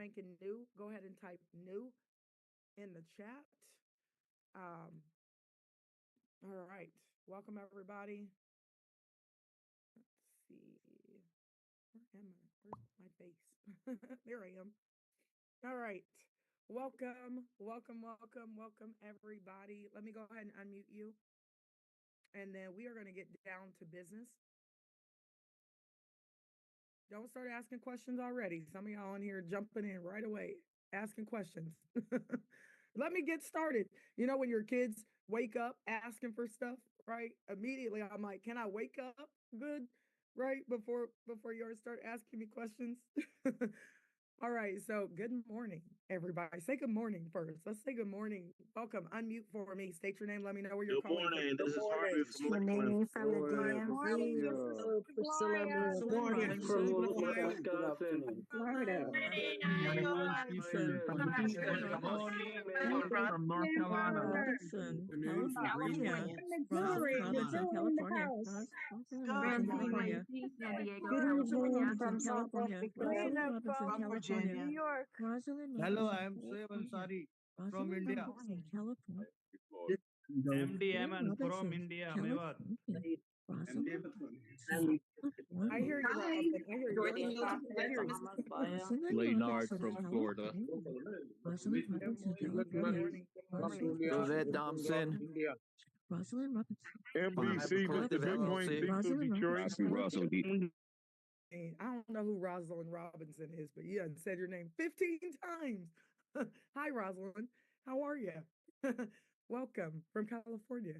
spanking new, go ahead and type new in the chat. All right. Welcome, everybody. Let's see. Where am I? Where's my face? There I am. All right. Welcome, welcome, everybody. Let me go ahead and unmute you. And then we are going to get down to business. Don't start asking questions already. Some of y'all in here jumping in right away, asking questions. Let me get started. You know, when your kids wake up asking for stuff, right? Immediately I'm like, can I wake up good? Right? Before you start asking me questions. All right, so good morning, everybody. Say good morning first. Let's say good morning. Welcome. Unmute for me. State your name. Let me know where you're Good calling morning. from. This is Harvey from Lakeland. Renee from the Morning, DMV. this is Hello, Priscilla Gloria. Morgan from Wisconsin, Florida. Houston from Houston, Rose from North Carolina. Robinson, California. Missouri, Robinson, Brazil in the California. house. Robinson, California. San Diego, Good evening Robinson, from South California. Africa. Rosalind Robinson, from California. New York. Rosalind Hello, Robinson, I am Shoaib California. Ansari from Rosalind India. Robinson, California. MD Rosalind Aman from Robinson, India, Mewat. California. Rosalind I hear you, Robin. I hear you. I hear you. Leonard from Florida. Rosalind Robinson, Good California. morning. Good morning. Josette Thompson. Rosalind Robinson. NBC, Mr. Bitcoin, Cecil, Detroit. Russell D. I don't know who Rosalind Robinson is, but you done said your name 15 times. Hi, Rosalind. How are you? Welcome from California.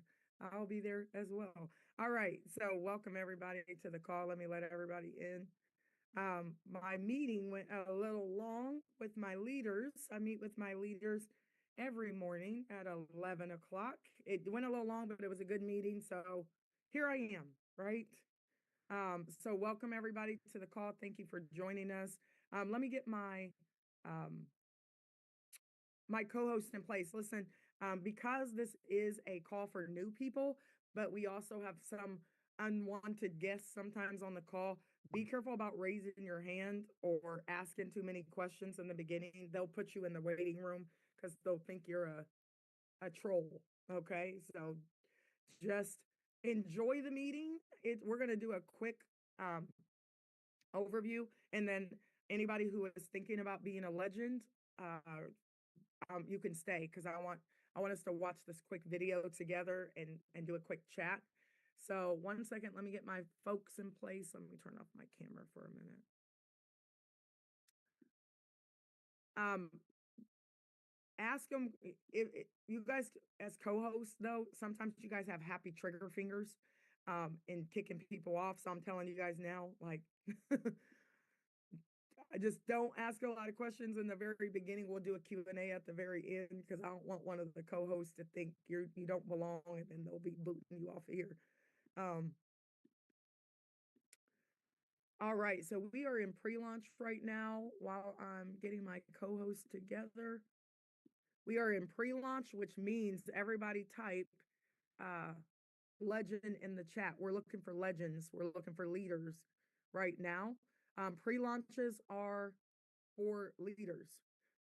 I'll be there as well. All right. So welcome everybody to the call. Let me let everybody in. My meeting went a little long with my leaders. I meet with my leaders every morning at 11 o'clock. It went a little long, but it was a good meeting. So here I am, right? So welcome everybody to the call. Thank you for joining us. Let me get um, my co-host in place. Listen, because this is a call for new people, but we also have some unwanted guests sometimes on the call. Be careful about raising your hand or asking too many questions in the beginning. They'll put you in the waiting room because they'll think you're a troll. Okay, so just enjoy the meeting. We're going to do a quick um, overview, and then anybody who is thinking about being a legend, you can stay because I want us to watch this quick video together and do a quick chat. So 1 second, let me get my folks in place. Let me turn off my camera for a minute. Ask them if you guys as co-hosts though, sometimes you guys have happy trigger fingers in kicking people off. So I'm telling you guys now, like I just don't ask a lot of questions in the very beginning. We'll do a Q&A at the very end because I don't want one of the co-hosts to think you don't belong and then they'll be booting you off of here. All right, so we are in pre-launch right now while I'm getting my co-host together. We are in pre-launch, which means everybody type legend in the chat. We're looking for legends. We're looking for leaders right now. Pre-launches are for leaders.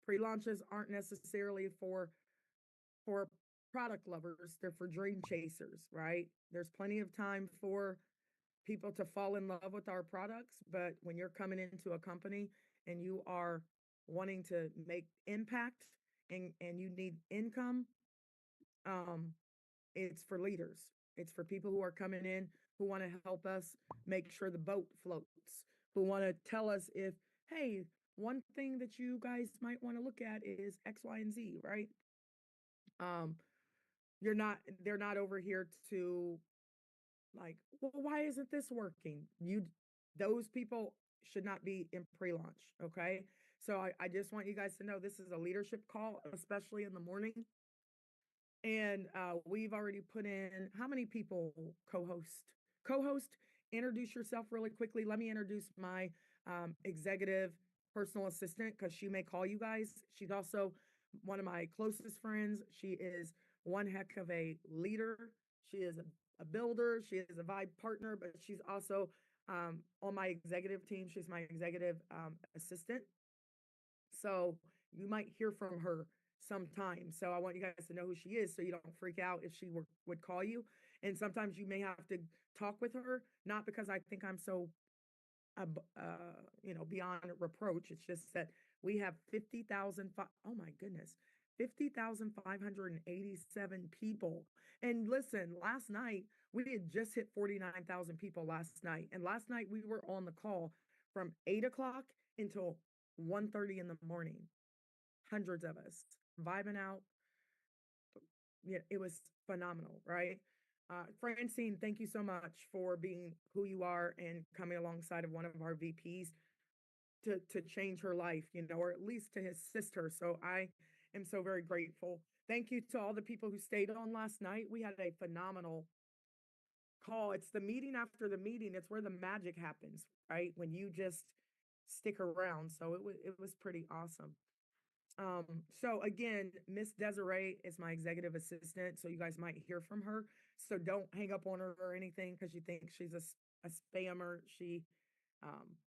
Pre-launches aren't necessarily for product lovers. They're for dream chasers, right? There's plenty of time for people to fall in love with our products, but when you're coming into a company and you are wanting to make impact and you need income, it's for leaders. It's for people who are coming in who want to help us make sure the boat floats, who want to tell us if, hey, one thing that you guys might want to look at is X, Y, and Z, right? They're not over here to like, well, why isn't this working? Those people should not be in pre-launch. Okay. So I just want you guys to know this is a leadership call, especially in the morning. And we've already put in how many people co-host, introduce yourself really quickly. Let me introduce my executive personal assistant because she may call you guys. She's also one of my closest friends. She is one heck of a leader. She is a builder. She is a vibe partner, but she's also on my executive team. She's my executive assistant. So you might hear from her sometime. So I want you guys to know who she is so you don't freak out if she would call you. And sometimes you may have to talk with her, not because I think I'm so beyond reproach. It's just that we have 50,000, oh my goodness, 50,587 people. And listen, last night, we had just hit 49,000 people last night. And last night we were on the call from 8 o'clock until 1:30 in the morning. Hundreds of us vibing out. Yeah, it was phenomenal, right? Francine, thank you so much for being who you are and coming alongside of one of our VPs to change her life, or at least to assist her. So I am so very grateful. Thank you to all the people who stayed on last night. We had a phenomenal call. It's the meeting after the meeting. It's where the magic happens, right? When you just stick around. So it was pretty awesome. So again, Miss Desiree is my executive assistant, so you guys might hear from her. So don't hang up on her or anything because you think she's a spammer.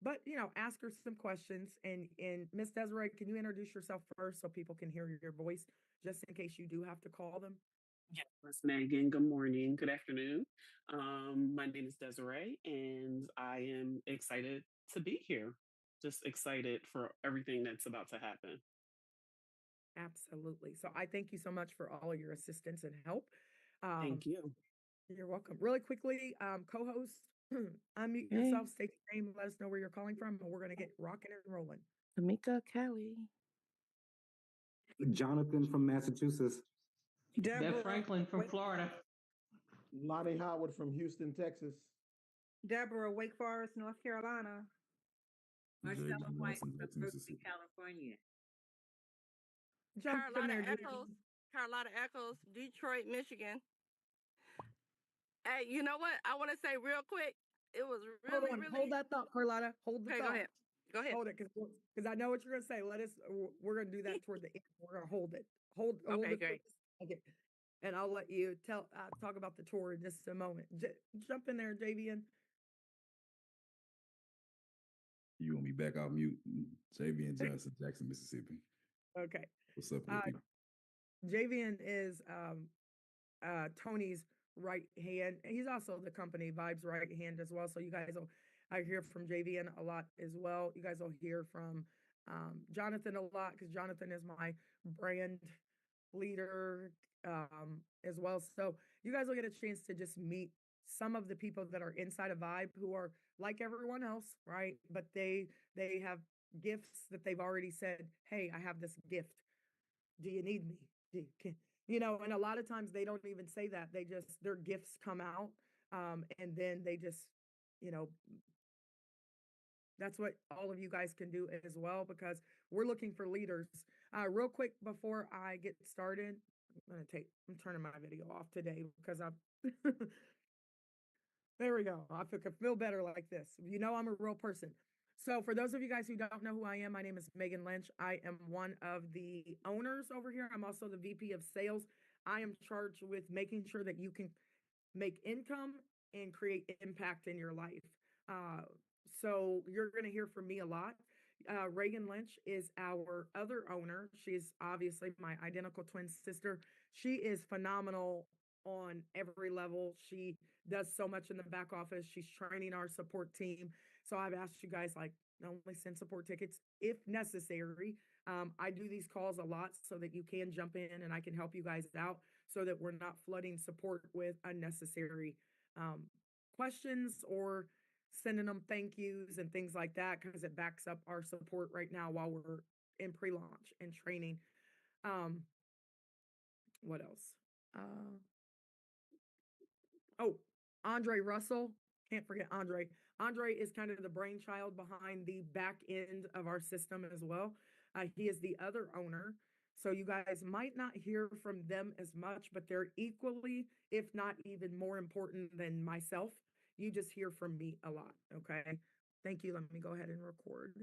But ask her some questions. And Miss Desiree, can you introduce yourself first so people can hear your voice, just in case you do have to call them? Yes, Megan. Good morning. Good afternoon. My name is Desiree, and I am excited to be here. Just excited for everything that's about to happen. Absolutely. So I thank you so much for all of your assistance and help. Thank you. You're welcome. Really quickly, co-host, unmute yourself, state your name, let us know where you're calling from, and we're going to get rocking and rolling. Tamika Kelly. Jonathan from Massachusetts. Deb Franklin from Florida. Lonnie Howard from Houston, Texas. Deborah, Wake Forest, North Carolina. Marcella White from Berkeley, California. Carlotta Echoes, Detroit, Michigan. Hey, you know what? I want to say real quick. It was really, hold that thought, Carlotta. Hold the thought. Go ahead. Hold it, because I know what you're gonna say. We're gonna do that toward the end. We're gonna hold it. Hold okay, it. Great. Okay. And I'll let you talk about the tour in just a moment. Jump in there, Javian. You want me back off mute? Javian Johnson, Jackson, Mississippi. Okay. What's up, people? Javian is Tony's right hand. He's also the company Vibes right hand as well. So you guys I hear from Javian a lot as well. You guys will hear from Jonathan a lot because Jonathan is my brand leader as well. So you guys will get a chance to just meet some of the people that are inside of Vibe who are like everyone else, right? But they have gifts that they've already said, hey, I have this gift. Do you need me? And a lot of times they don't even say that. Their gifts come out. And then they just, that's what all of you guys can do as well, because we're looking for leaders. Real quick before I get started, I'm turning my video off today because there we go. I feel better like this. I'm a real person. So for those of you guys who don't know who I am, my name is Megan Lynch. I am one of the owners over here. I'm also the VP of sales. I am charged with making sure that you can make income and create impact in your life. So you're going to hear from me a lot. Reagan Lynch is our other owner. She's obviously my identical twin sister. She is phenomenal on every level. She does so much in the back office. She's training our support team. So I've asked you guys, only send support tickets if necessary. I do these calls a lot so that you can jump in and I can help you guys out so that we're not flooding support with unnecessary questions or sending them thank yous and things like that, because it backs up our support right now while we're in pre-launch and training. What else? Andre Russell. Can't forget Andre. Andre is kind of the brainchild behind the back end of our system as well. He is the other owner. So you guys might not hear from them as much, but they're equally, if not even more important than myself. You just hear from me a lot. Okay. Thank you. Let me go ahead and record.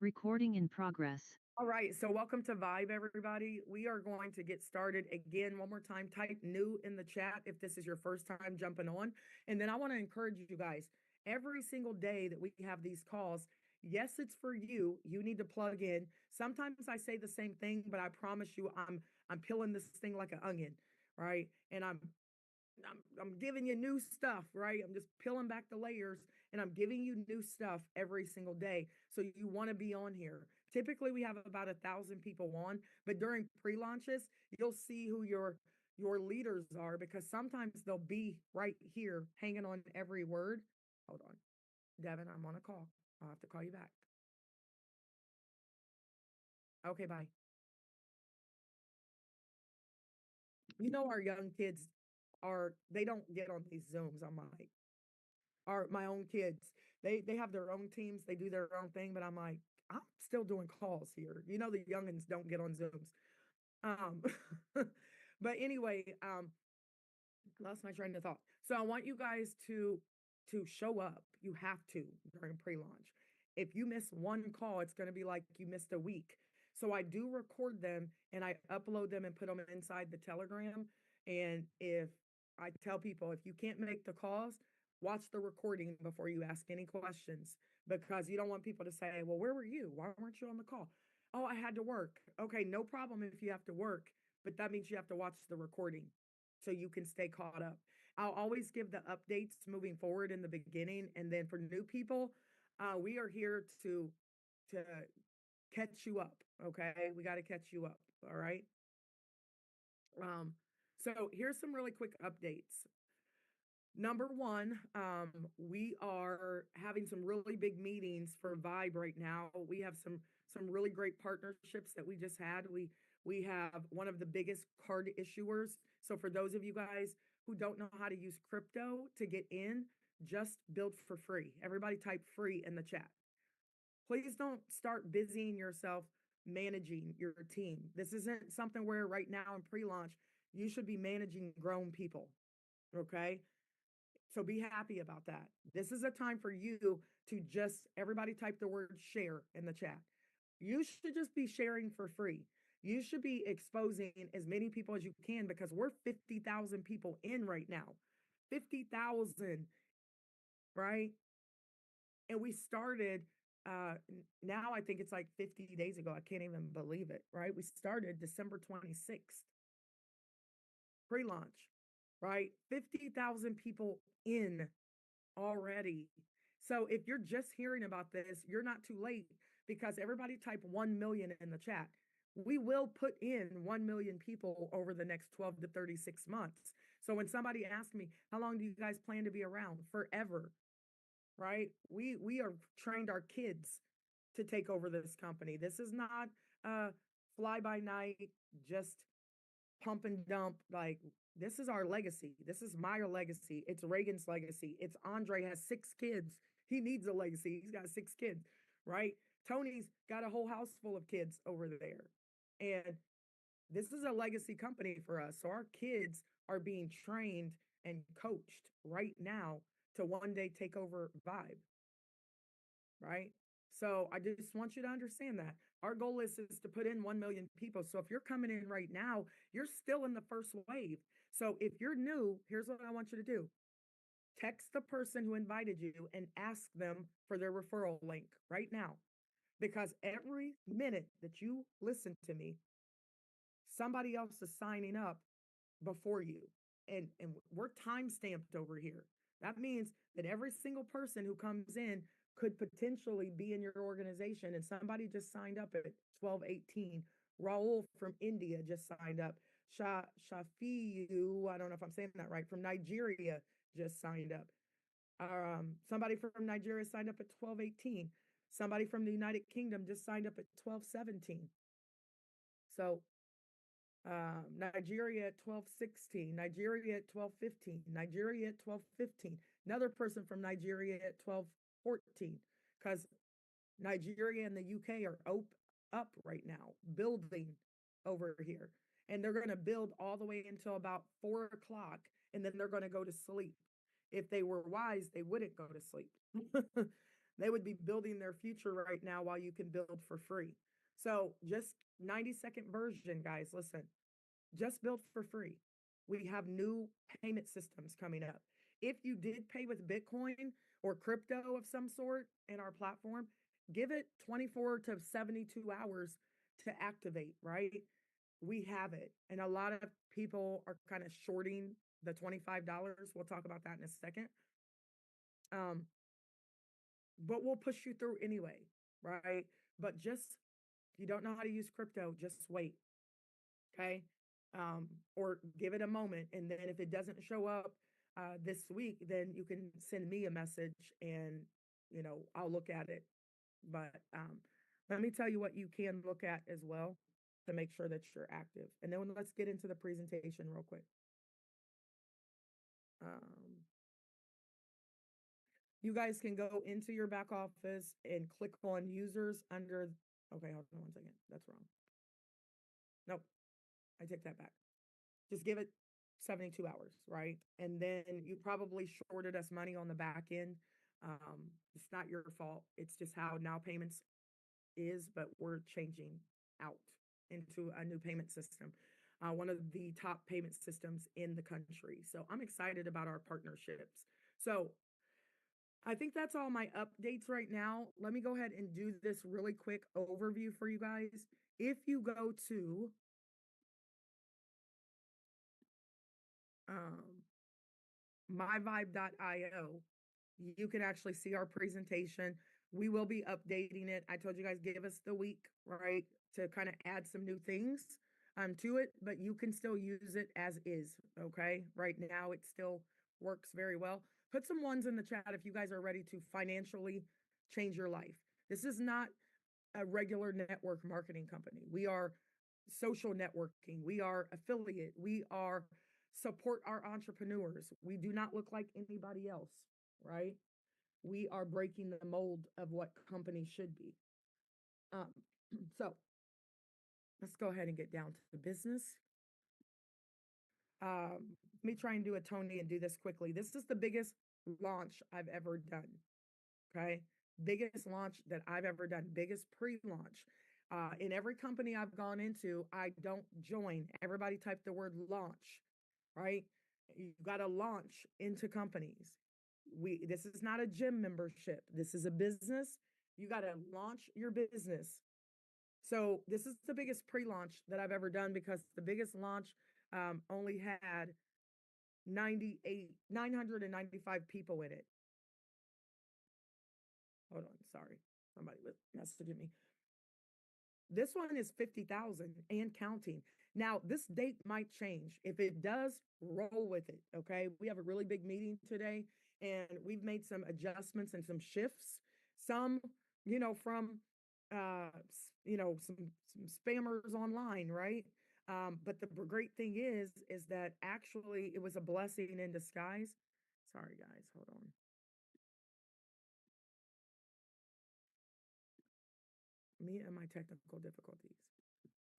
Recording in progress. All right. So welcome to Vibe, everybody. We are going to get started again. One more time, type new in the chat if this is your first time jumping on. And then I want to encourage you guys, every single day that we have these calls, Yes, it's for you. You need to plug in. Sometimes I say the same thing, but I promise you I'm peeling this thing like an onion, right? And I'm giving you new stuff, right? I'm just peeling back the layers and I'm giving you new stuff every single day. So you want to be on here. Typically we have about 1,000 people on, but during pre-launches, you'll see who your leaders are because sometimes they'll be right here hanging on every word. Hold on. Devin, I'm on a call. I'll have to call you back. Okay, bye. You know, our young kids they don't get on these Zooms. I'm like, my own kids, they have their own teams, they do their own thing, but I'm like, I'm still doing calls here. You know, the youngins don't get on Zooms. Um, but anyway, lost my train of thought. So I want you guys to show up. You have to during pre-launch. If you miss one call, it's going to be like you missed a week. So I do record them and I upload them and put them inside the Telegram. And if I tell people, if you can't make the calls, watch the recording before you ask any questions because you don't want people to say, well, where were you? Why weren't you on the call? Oh, I had to work. Okay, no problem if you have to work, but that means you have to watch the recording so you can stay caught up. I'll always give the updates moving forward in the beginning. And then for new people, we are here to catch you up. Okay. We got to catch you up. All right. So here's some really quick updates. Number one, we are having some really big meetings for Vibe right now. We have some really great partnerships that we just had. We have one of the biggest card issuers. So for those of you guys who don't know how to use crypto to get in, just build for free. Everybody type free in the chat. Please don't start busying yourself managing your team. This isn't something where right now in pre-launch, you should be managing grown people. Okay. So be happy about that. This is a time for you to just, everybody type the word share in the chat. You should just be sharing for free. You should be exposing as many people as you can because we're 50,000 people in right now. 50,000, right? And we started, now I think it's like 50 days ago. I can't even believe it, right? We started December 26th, pre-launch, right? 50,000 people in already. So if you're just hearing about this, you're not too late because everybody type 1 million in the chat. We will put in 1 million people over the next 12 to 36 months. So when somebody asks me, how long do you guys plan to be around? Forever, right? We are trained our kids to take over this company. This is not fly by night, just pump and dump. Like, this is our legacy. This is my legacy. It's Reagan's legacy. It's Andre has 6 kids. He needs a legacy. He's got 6 kids, right? Tony's got a whole house full of kids over there. And this is a legacy company for us. So our kids are being trained and coached right now to one day take over Vibe, right? So I just want you to understand that. Our goal is to put in 1 million people. So if you're coming in right now, you're still in the first wave. So if you're new, here's what I want you to do. Text the person who invited you and ask them for their referral link right now. Because every minute that you listen to me, somebody else is signing up before you. And we're time stamped over here. That means that every single person who comes in could potentially be in your organization. And somebody just signed up at 12:18. Raul from India just signed up. Shafiu, I don't know if I'm saying that right, from Nigeria just signed up. Somebody from Nigeria signed up at 12:18. Somebody from the United Kingdom just signed up at 12:17. So Nigeria at 12:16, Nigeria at 12:15, Nigeria at 12:15, another person from Nigeria at 12:14, because Nigeria and the UK are up right now, building over here. And they're going to build all the way until about 4 o'clock, and then they're going to go to sleep. If they were wise, they wouldn't go to sleep. They would be building their future right now while you can build for free. So just 90-second version, guys, listen, just build for free. We have new payment systems coming up. If you did pay with Bitcoin or crypto of some sort in our platform, give it 24 to 72 hours to activate, right? We have it. And a lot of people are kind of shorting the $25. We'll talk about that in a second. But we'll push you through anyway, right? But just, if you don't know how to use crypto, just wait. Okay. Or give it a moment. And then if it doesn't show up this week, then you can send me a message and, I'll look at it. But let me tell you what you can look at as well to make sure that you're active. And then let's get into the presentation real quick. You guys can go into your back office and click on users under, okay, hold on 1 second. That's wrong. Nope, I take that back. Just give it 72 hours, right? And then you probably shorted us money on the back end. It's not your fault. It's just how Now Payments is, but we're changing out into a new payment system. One of the top payment systems in the country. So I'm excited about our partnerships. So I think that's all my updates right now. Let me go ahead and do this really quick overview for you guys. If you go to myvibe.io, you can actually see our presentation. We will be updating it. I told you guys, give us the week, right, to kind of add some new things to it, but you can still use it as is, okay? Right now, it still works very well. Put some ones in the chat if you guys are ready to financially change your life. This is not a regular network marketing company. We are social networking. We are affiliate. We are support our entrepreneurs. We do not look like anybody else, right? We are breaking the mold of what companies should be. So let's go ahead and get down to the business. Let me try and do a Tony and do this quickly. This is the biggest launch I've ever done. Okay. Biggest launch that I've ever done, biggest pre-launch. In every company I've gone into, I don't join. Everybody type the word launch, right? You got to launch into companies. This is not a gym membership. This is a business. You got to launch your business. So this is the biggest pre-launch that I've ever done because the biggest launch only had 995 people in it. Hold on, sorry. Somebody was messaging me. This one is 50,000 and counting. Now, this date might change. If it does, roll with it, okay? We have a really big meeting today, and we've made some adjustments and some shifts. Some, from, some spammers online, right? But the great thing is that actually it was a blessing in disguise. Sorry, guys, hold on. Me and my technical difficulties.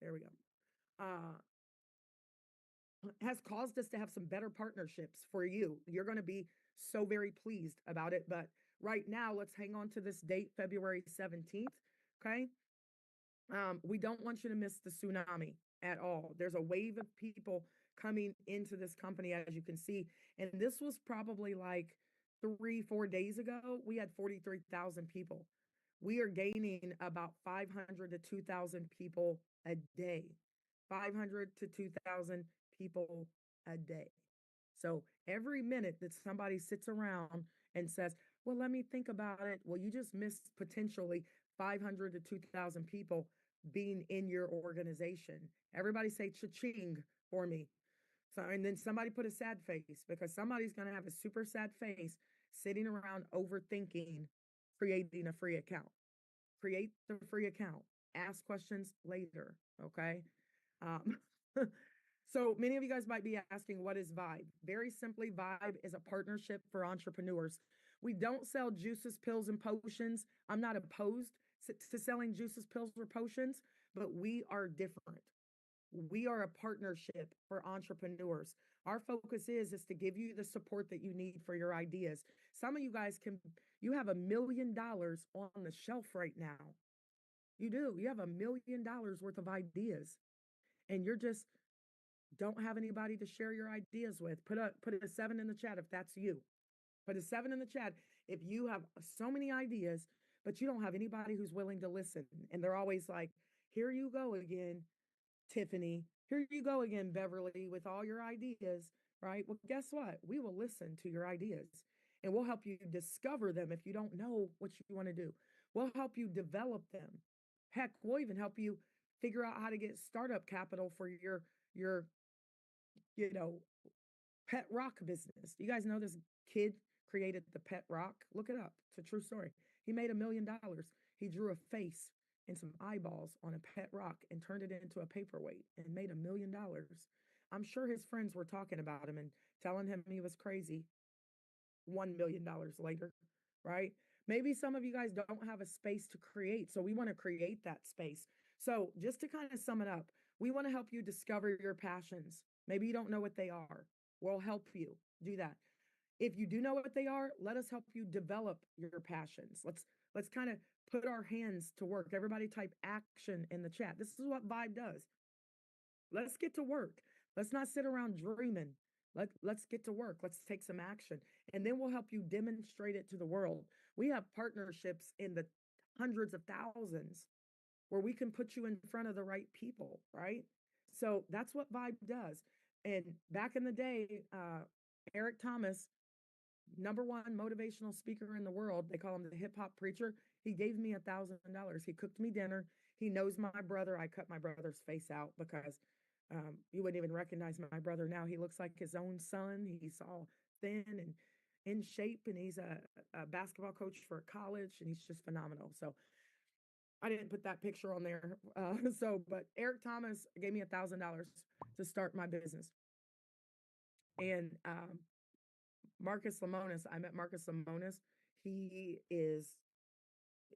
There we go. Has caused us to have some better partnerships for you. You're going to be so very pleased about it. But right now, let's hang on to this date, February 17th. Okay. We don't want you to miss the tsunami at all. There's a wave of people coming into this company, as you can see. And this was probably like 3-4 days ago. We had 43,000 people. We are gaining about 500 to 2,000 people a day. 500 to 2,000 people a day. So every minute that somebody sits around and says, well, let me think about it. Well, you just missed potentially 500 to 2,000 people being in your organization. Everybody say cha-ching for me. So, and then somebody put a sad face because somebody's going to have a super sad face sitting around overthinking creating a free account. Create the free account. Ask questions later, okay? So many of you guys might be asking, what is Vibe? Very simply, Vibe is a partnership for entrepreneurs. We don't sell juices, pills, and potions. I'm not opposed to selling juices, pills, or potions, but we are different. We are a partnership for entrepreneurs. Our focus is to give you the support that you need for your ideas. Some of you guys you have $1 million on the shelf right now. You do. You have $1 million worth of ideas, and you're just don't have anybody to share your ideas with. Put a 7 in the chat if that's you. Put a 7 in the chat if you have so many ideas, but you don't have anybody who's willing to listen. And they're always like, here you go again, Tiffany. Here you go again, Beverly, with all your ideas, right? Well, guess what? We will listen to your ideas and we'll help you discover them if you don't know what you want to do. We'll help you develop them. Heck, we'll even help you figure out how to get startup capital for your you know, pet rock business. You guys know this kid created the pet rock? Look it up. It's a true story. He made $1 million. He drew a face and some eyeballs on a pet rock and turned it into a paperweight and made $1 million. I'm sure his friends were talking about him and telling him he was crazy. $1 million later, right? Maybe some of you guys don't have a space to create. So we want to create that space. So just to kind of sum it up, we want to help you discover your passions. Maybe you don't know what they are. We'll help you do that. If you do know what they are, let us help you develop your passions. Let's kind of put our hands to work. Everybody type action in the chat. This is what Vibe does. Let's get to work. Let's not sit around dreaming. Let's get to work. Let's take some action. And then we'll help you demonstrate it to the world. We have partnerships in the hundreds of thousands where we can put you in front of the right people, right? So that's what Vibe does. And back in the day, Eric Thomas, #1 motivational speaker in the world, they call him the hip hop preacher. He gave me $1,000. He cooked me dinner. He knows my brother. I cut my brother's face out because you wouldn't even recognize my brother now. He looks like his own son. He's all thin and in shape, and he's a basketball coach for a college, and he's just phenomenal. So I didn't put that picture on there. But Eric Thomas gave me $1,000 to start my business. And Marcus Lemonis, I met Marcus Lemonis. He is,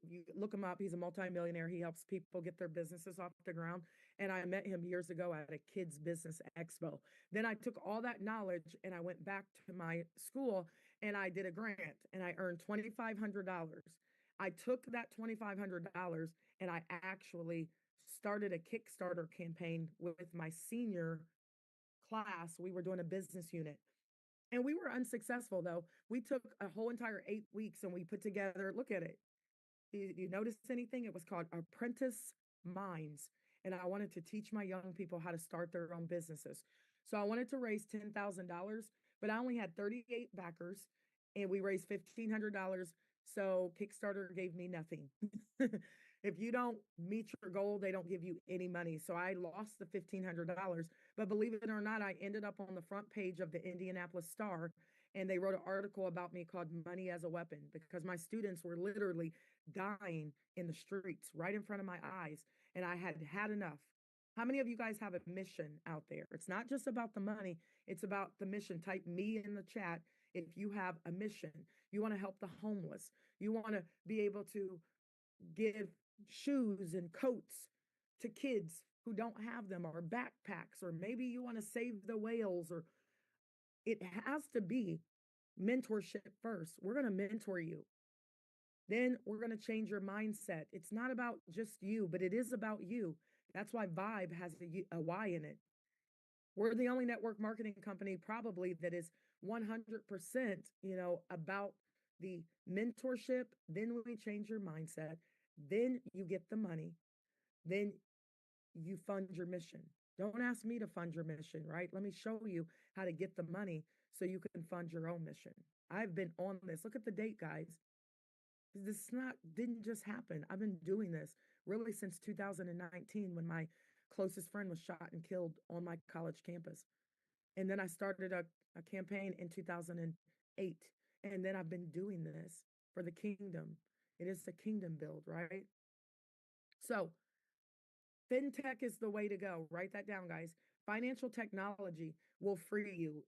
you look him up, he's a multimillionaire. He helps people get their businesses off the ground. And I met him years ago at a kids business expo. Then I took all that knowledge and I went back to my school and I did a grant and I earned $2,500. I took that $2,500 and I actually started a Kickstarter campaign with my senior class. We were doing a business unit. And we were unsuccessful though. We took a whole entire 8 weeks and we put together, look at it. You notice anything? It was called Apprentice Minds. And I wanted to teach my young people how to start their own businesses. So I wanted to raise $10,000, but I only had 38 backers and we raised $1,500. So Kickstarter gave me nothing. If you don't meet your goal, they don't give you any money. So I lost the $1,500, but believe it or not, I ended up on the front page of the Indianapolis Star and they wrote an article about me called Money as a Weapon because my students were literally dying in the streets right in front of my eyes. And I had had enough. How many of you guys have a mission out there? It's not just about the money. It's about the mission. Type me in the chat if you have a mission. You want to help the homeless. You want to be able to give shoes and coats to kids who don't have them, or backpacks, or maybe you want to save the whales, or it has to be mentorship first. We're going to mentor you. Then we're going to change your mindset. It's not about just you, but it is about you. That's why Vibe has a Y in it. We're the only network marketing company probably that is 100%, about the mentorship. Then we change your mindset. Then you get the money. Then you fund your mission. Don't ask me to fund your mission, right? Let me show you how to get the money so you can fund your own mission. I've been on this. Look at the date, guys. This didn't just happen. I've been doing this really since 2019 when my closest friend was shot and killed on my college campus. And then I started a campaign in 2008. And then I've been doing this for the kingdom. It is the kingdom build, right? So fintech is the way to go. Write that down, guys. Financial technology will free you.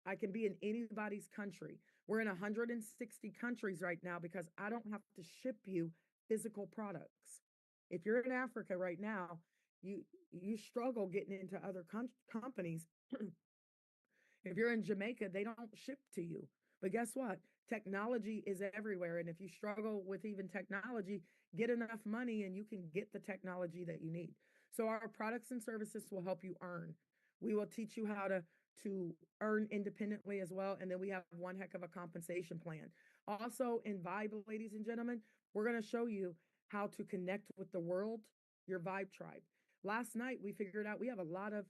I can be in anybody's country. We're in 160 countries right now because I don't have to ship you physical products. If you're in Africa right now, you struggle getting into other companies. If you're in Jamaica, they don't ship to you. But guess what? Technology is everywhere. And if you struggle with even technology, get enough money and you can get the technology that you need. So our products and services will help you earn. We will teach you how to earn independently as well. And then we have one heck of a compensation plan. Also in Vibe, ladies and gentlemen, We're going to show you how to connect with the world, your vibe tribe. Last night, we figured out we have a lot of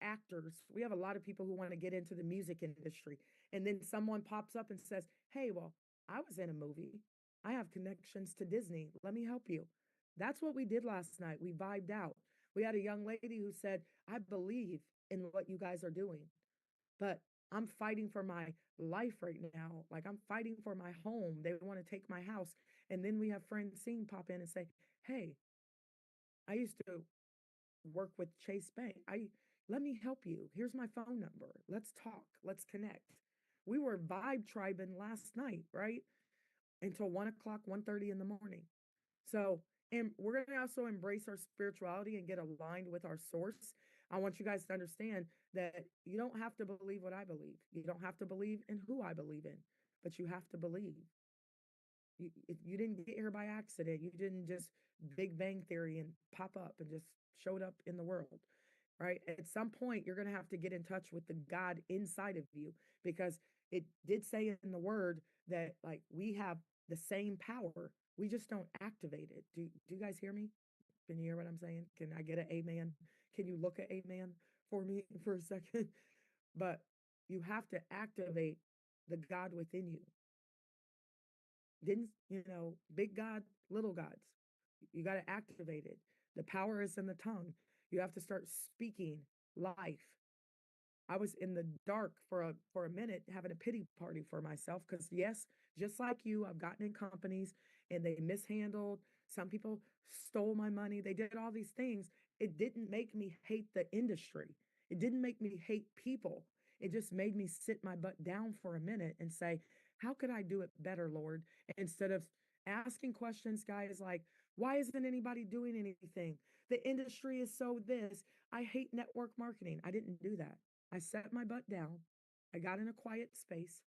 actors. We have a lot of people who want to get into the music industry. And then someone pops up and says, hey, well, I was in a movie. I have connections to Disney. Let me help you. That's what we did last night. We vibed out. We had a young lady who said, I believe in what you guys are doing, but I'm fighting for my life right now. Like I'm fighting for my home. They want to take my house. And then we have Francine pop in and say, hey, I used to work with Chase Bank. Let me help you. Here's my phone number. Let's talk. Let's connect. We were vibe tribing last night, right? Until 1:00, 1:30 in the morning. So, and we're going to also embrace our spirituality and get aligned with our source. I want you guys to understand that you don't have to believe what I believe. You don't have to believe in who I believe in, but you have to believe. You didn't get here by accident. You didn't just Big Bang Theory and pop up and just showed up in the world, right? At some point, you're going to have to get in touch with the God inside of you, because it did say in the word that like we have the same power. We just don't activate it. Do you guys hear me? Can you hear what I'm saying? Can I get an amen? Can you look at amen for me for a second? But you have to activate the God within you. Didn't, big God, little gods. You got to activate it. The power is in the tongue. You have to start speaking life. I was in the dark for a minute, having a pity party for myself, because yes, just like you, I've gotten in companies and they mishandled. Some people stole my money. They did all these things. It didn't make me hate the industry. It didn't make me hate people. It just made me sit my butt down for a minute and say, how could I do it better, Lord? Instead of asking questions, guys, like, why isn't anybody doing anything? The industry is so this. I hate network marketing. I didn't do that. I set my butt down. I got in a quiet space.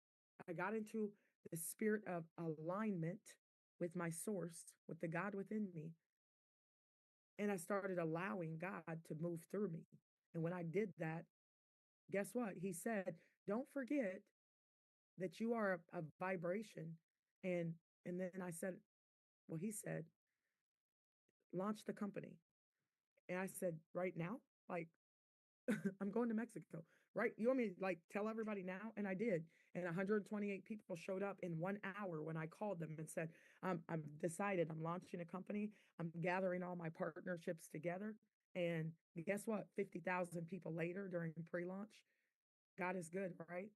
I got into the spirit of alignment with my source, with the God within me. And I started allowing God to move through me. And when I did that, guess what? He said, don't forget that you are a vibration. And then I said, well, he said, launch the company. And I said, right now? Like, I'm going to Mexico, right? You want me to like tell everybody now? And I did. And 128 people showed up in 1 hour when I called them and said, I've decided I'm launching a company. I'm gathering all my partnerships together. And guess what? 50,000 people later during pre-launch, God is good, right?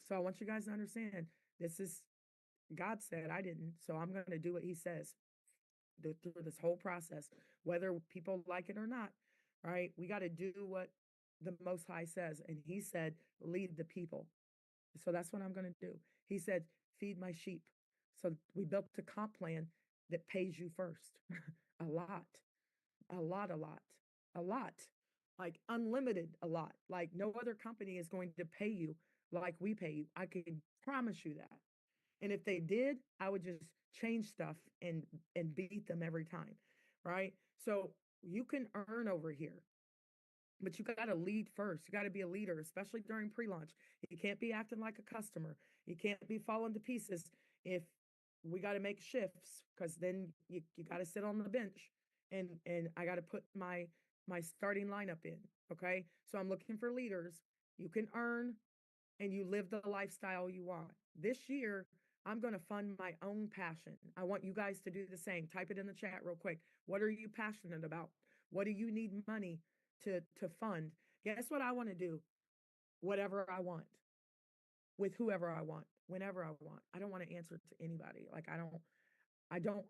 So I want you guys to understand, this is, God said, I didn't. So I'm going to do what he says through this whole process, whether people like it or not, right? We got to do what the Most High says. And he said, lead the people. So that's what I'm going to do. He said, feed my sheep. So we built a comp plan that pays you first. a lot, a lot, a lot, a lot, like unlimited, a lot. Like no other company is going to pay you like we pay you. I can promise you that. And if they did, I would just change stuff and beat them every time, right? So you can earn over here, but you got to lead first. You got to be a leader, especially during pre-launch. You can't be acting like a customer. You can't be falling to pieces if we got to make shifts, because then you got to sit on the bench and I got to put my starting lineup in. Okay. So I'm looking for leaders. You can earn and you live the lifestyle you want. This year, I'm going to fund my own passion. I want you guys to do the same. Type it in the chat real quick. What are you passionate about? What do you need money to fund? Guess what I want to do? Whatever I want, with whoever I want, whenever I want. I don't want to answer to anybody. Like I don't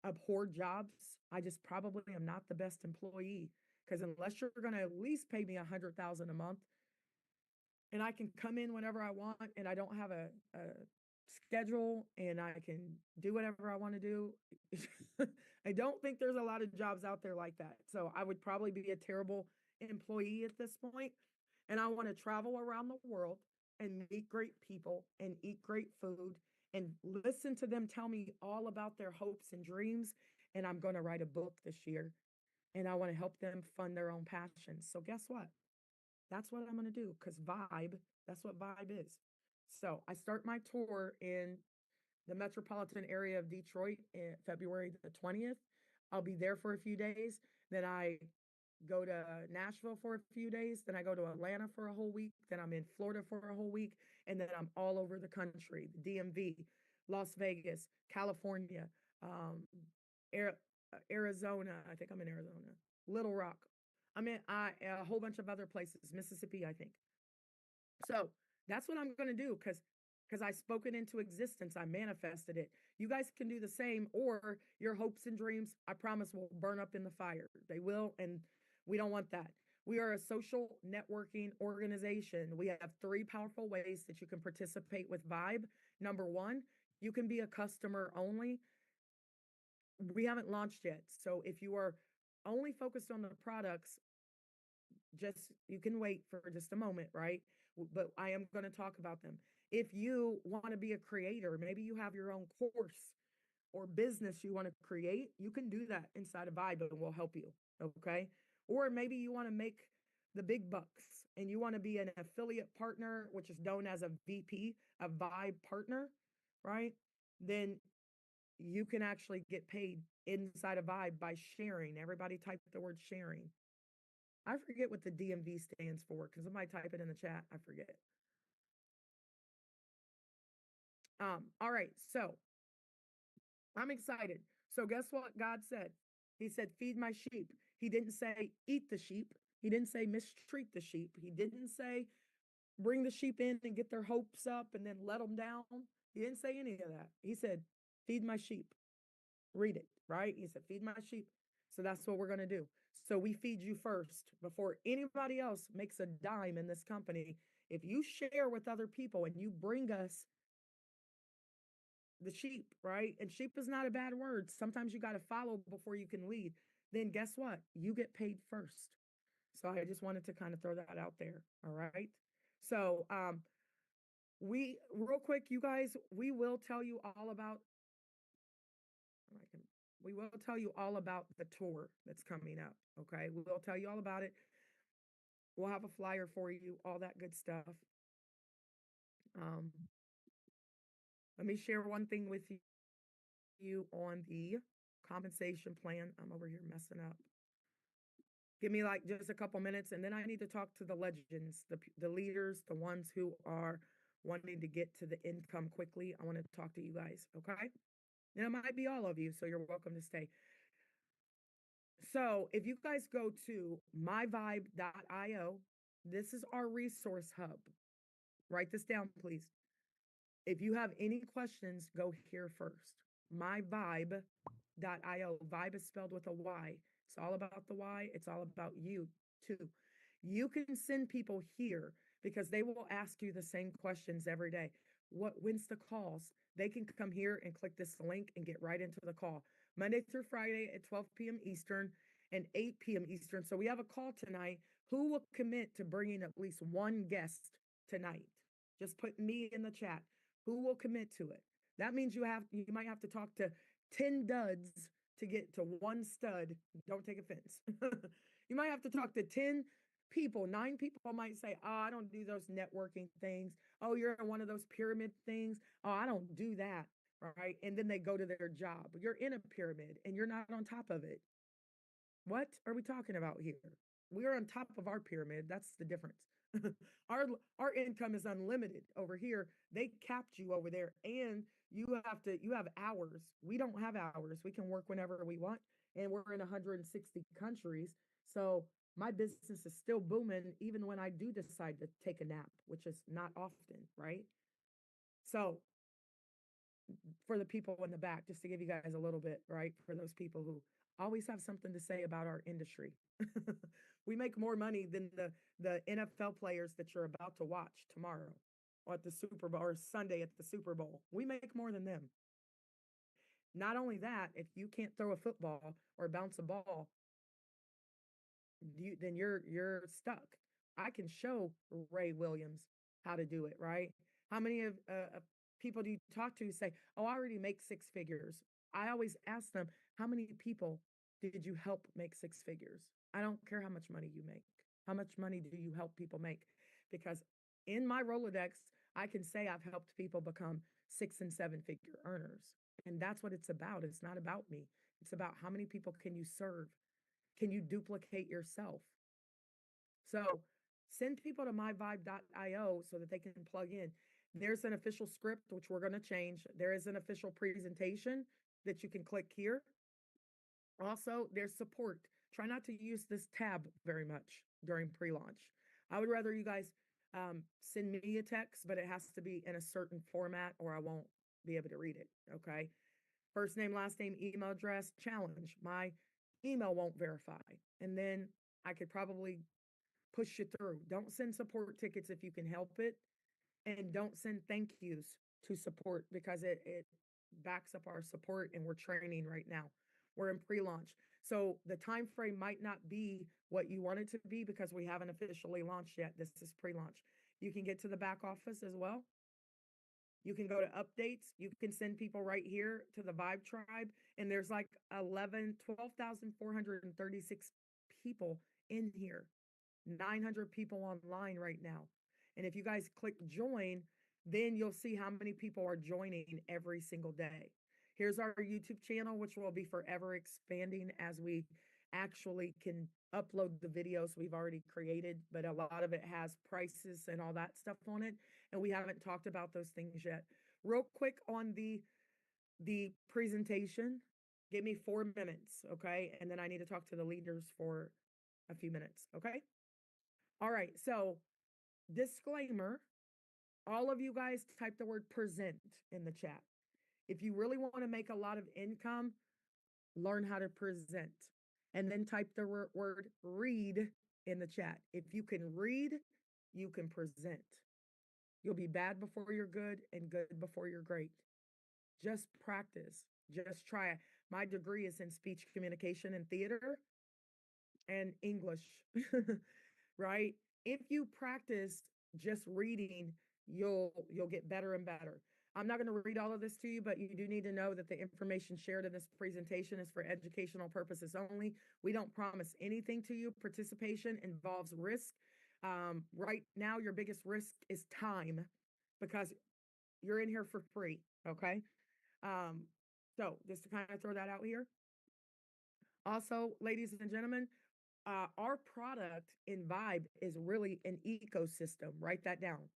abhor jobs. I just probably am not the best employee, because unless you're going to at least pay me $100,000 a month, and I can come in whenever I want, and I don't have a schedule, and I can do whatever I want to do. I don't think there's a lot of jobs out there like that. So I would probably be a terrible employee at this point. And I want to travel around the world and meet great people and eat great food and listen to them tell me all about their hopes and dreams. And I'm going to write a book this year, and I want to help them fund their own passions. So guess what? That's what I'm going to do, because vibe, that's what vibe is. So I start my tour in the metropolitan area of Detroit February the 20th. I'll be there for a few days. Then I go to Nashville for a few days. Then I go to Atlanta for a whole week. Then I'm in Florida for a whole week. And then I'm all over the country, the DMV, Las Vegas, California, Arizona. I think I'm in Arizona, Little Rock. I'm in a whole bunch of other places, Mississippi, I think. So that's what I'm going to do because I spoke it into existence. I manifested it. You guys can do the same, or your hopes and dreams, I promise, will burn up in the fire. They will, and we don't want that. We are a social networking organization. We have 3 powerful ways that you can participate with Vibe. Number 1, you can be a customer only. We haven't launched yet. So if you are only focused on the products, you can wait for just a moment, right? But I am going to talk about them. If you want to be a creator, maybe you have your own course or business you want to create, you can do that inside of Vibe and we'll help you. Okay. Or maybe you want to make the big bucks and you want to be an affiliate partner, which is known as a VP, a Vibe partner, right? Then you can actually get paid inside of Vibe by sharing. Everybody type the word sharing. I forget what the DMV stands for. Can somebody type it in the chat? I forget. All right, so I'm excited. So guess what God said? He said, feed my sheep. He didn't say eat the sheep. He didn't say mistreat the sheep. He didn't say bring the sheep in and get their hopes up and then let them down. He didn't say any of that. He said, feed my sheep. Read it, right? He said, feed my sheep. So that's what we're going to do. So we feed you first before anybody else makes a dime in this company. If you share with other people and you bring us the sheep, right? And sheep is not a bad word. Sometimes you got to follow before you can lead. Then guess what? You get paid first. So I just wanted to kind of throw that out there. All right. So real quick, you guys, we will tell you all about the tour that's coming up. Okay. We'll tell you all about it. We'll have a flyer for you, all that good stuff. Let me share one thing with you on the compensation plan. I'm over here messing up. Give me like just a couple minutes and then I need to talk to the legends, the leaders, the ones who are wanting to get to the income quickly. I want to talk to you guys. Okay. And it might be all of you, so you're welcome to stay. So if you guys go to myvibe.io, this is our resource hub. Write this down, please. If you have any questions, go here first. Myvibe.io. Vibe is spelled with a Y. It's all about the Y. It's all about you too. You can send people here because they will ask you the same questions every day. When's the calls? They can come here and click this link and get right into the call. Monday through Friday at 12 p.m. Eastern and 8 p.m. Eastern. So we have a call tonight. Who will commit to bringing at least one guest tonight? Just put me in the chat. Who will commit to it? That means you might have to talk to 10 duds to get to one stud. Don't take offense. You might have to talk to 10 people. 9 people might say, oh, I don't do those networking things. Oh, you're in one of those pyramid things. Oh, I don't do that. Right. And then they go to their job. You're in a pyramid and you're not on top of it. What are we talking about here? We are on top of our pyramid. That's the difference. Our income is unlimited over here. They capped you over there and you have hours. We don't have hours. We can work whenever we want. And we're in 160 countries. So my business is still booming even when I do decide to take a nap, which is not often, right? So for the people in the back, just to give you guys a little bit, right? For those people who always have something to say about our industry. We make more money than the NFL players that you're about to watch tomorrow or at the Super Bowl or Sunday at the Super Bowl. We make more than them. Not only that, if you can't throw a football or bounce a ball, then you're stuck. I can show Ray Williams how to do it, right? How many of people do you talk to say, oh, I already make 6 figures? I always ask them, how many people did you help make 6 figures? I don't care how much money you make. How much money do you help people make? Because in my Rolodex, I can say I've helped people become 6 and 7 figure earners. And that's what it's about. It's not about me. It's about how many people can you serve? Can you duplicate yourself? So send people to myvibe.io so that they can plug in. There's an official script, which we're going to change. There is an official presentation that you can click here. Also, there's support. Try not to use this tab very much during pre-launch. I would rather you guys send me a text, but it has to be in a certain format or I won't be able to read it, okay? First name, last name, email address, challenge. My email won't verify. And then I could probably push you through. Don't send support tickets if you can help it. And don't send thank yous to support because it backs up our support and we're training right now. We're in pre-launch. So the time frame might not be what you want it to be because we haven't officially launched yet. This is pre-launch. You can get to the back office as well. You can go to updates. You can send people right here to the Vibe Tribe. And there's like 12,436 people in here, 900 people online right now. And if you guys click join, then you'll see how many people are joining every single day. Here's our YouTube channel, which will be forever expanding as we actually can upload the videos we've already created, but a lot of it has prices and all that stuff on it. And we haven't talked about those things yet. Real quick on the presentation, give me 4 minutes, okay? And then I need to talk to the leaders for a few minutes, okay? All right, so disclaimer, all of you guys type the word present in the chat. If you really want to make a lot of income, learn how to present. And then type the word read in the chat. If you can read, you can present. You'll be bad before you're good and good before you're great. Just practice. Just try it. My degree is in speech communication and theater and English, right? If you practice just reading, you'll get better and better. I'm not going to read all of this to you, but you do need to know that the information shared in this presentation is for educational purposes only. We don't promise anything to you. Participation involves risk. Right now, your biggest risk is time because you're in here for free, okay? So just to kind of throw that out here. Also, ladies and gentlemen, our product in Vibe is really an ecosystem. Write that down.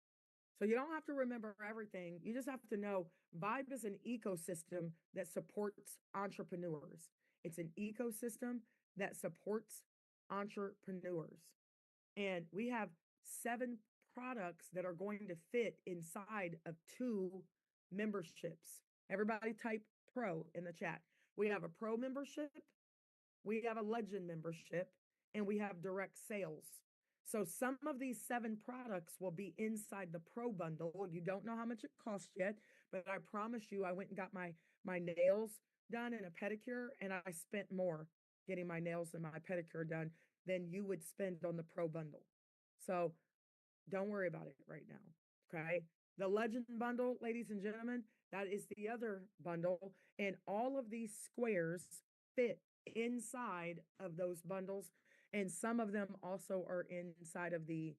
So you don't have to remember everything. You just have to know Vibe is an ecosystem that supports entrepreneurs. It's an ecosystem that supports entrepreneurs. And we have 7 products that are going to fit inside of 2 memberships. Everybody type pro in the chat. We have a pro membership, we have a legend membership, and we have direct sales. So some of these 7 products will be inside the pro bundle. You don't know how much it costs yet, but I promise you, I went and got my nails done and a pedicure, and I spent more getting my nails and my pedicure done than you would spend on the pro bundle. So don't worry about it right now, okay? The legend bundle, ladies and gentlemen, that is the other bundle, and all of these squares fit inside of those bundles. And some of them also are inside of the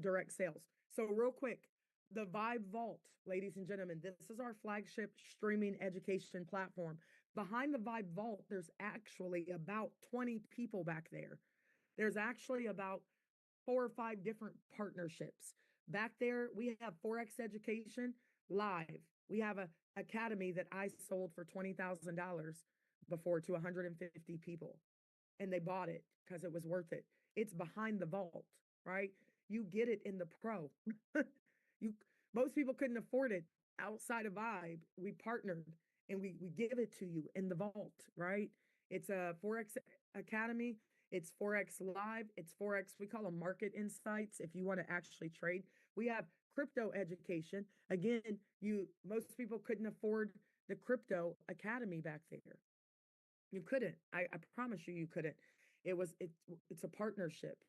direct sales. So real quick, the Vibe Vault, ladies and gentlemen, this is our flagship streaming education platform. Behind the Vibe Vault, there's actually about 20 people back there. There's actually about 4 or 5 different partnerships. Back there, we have Forex Education live. We have a academy that I sold for $20,000 before to 150 people. And they bought it because it was worth it. It's behind the vault, right? You get it in the pro. Most people couldn't afford it outside of Vibe. We partnered and we give it to you in the vault, right? It's a Forex Academy. It's Forex Live. It's Forex, we call them market insights if you want to actually trade. We have crypto education. Again, most people couldn't afford the crypto academy back there. You couldn't. I promise you, you couldn't. It's a partnership,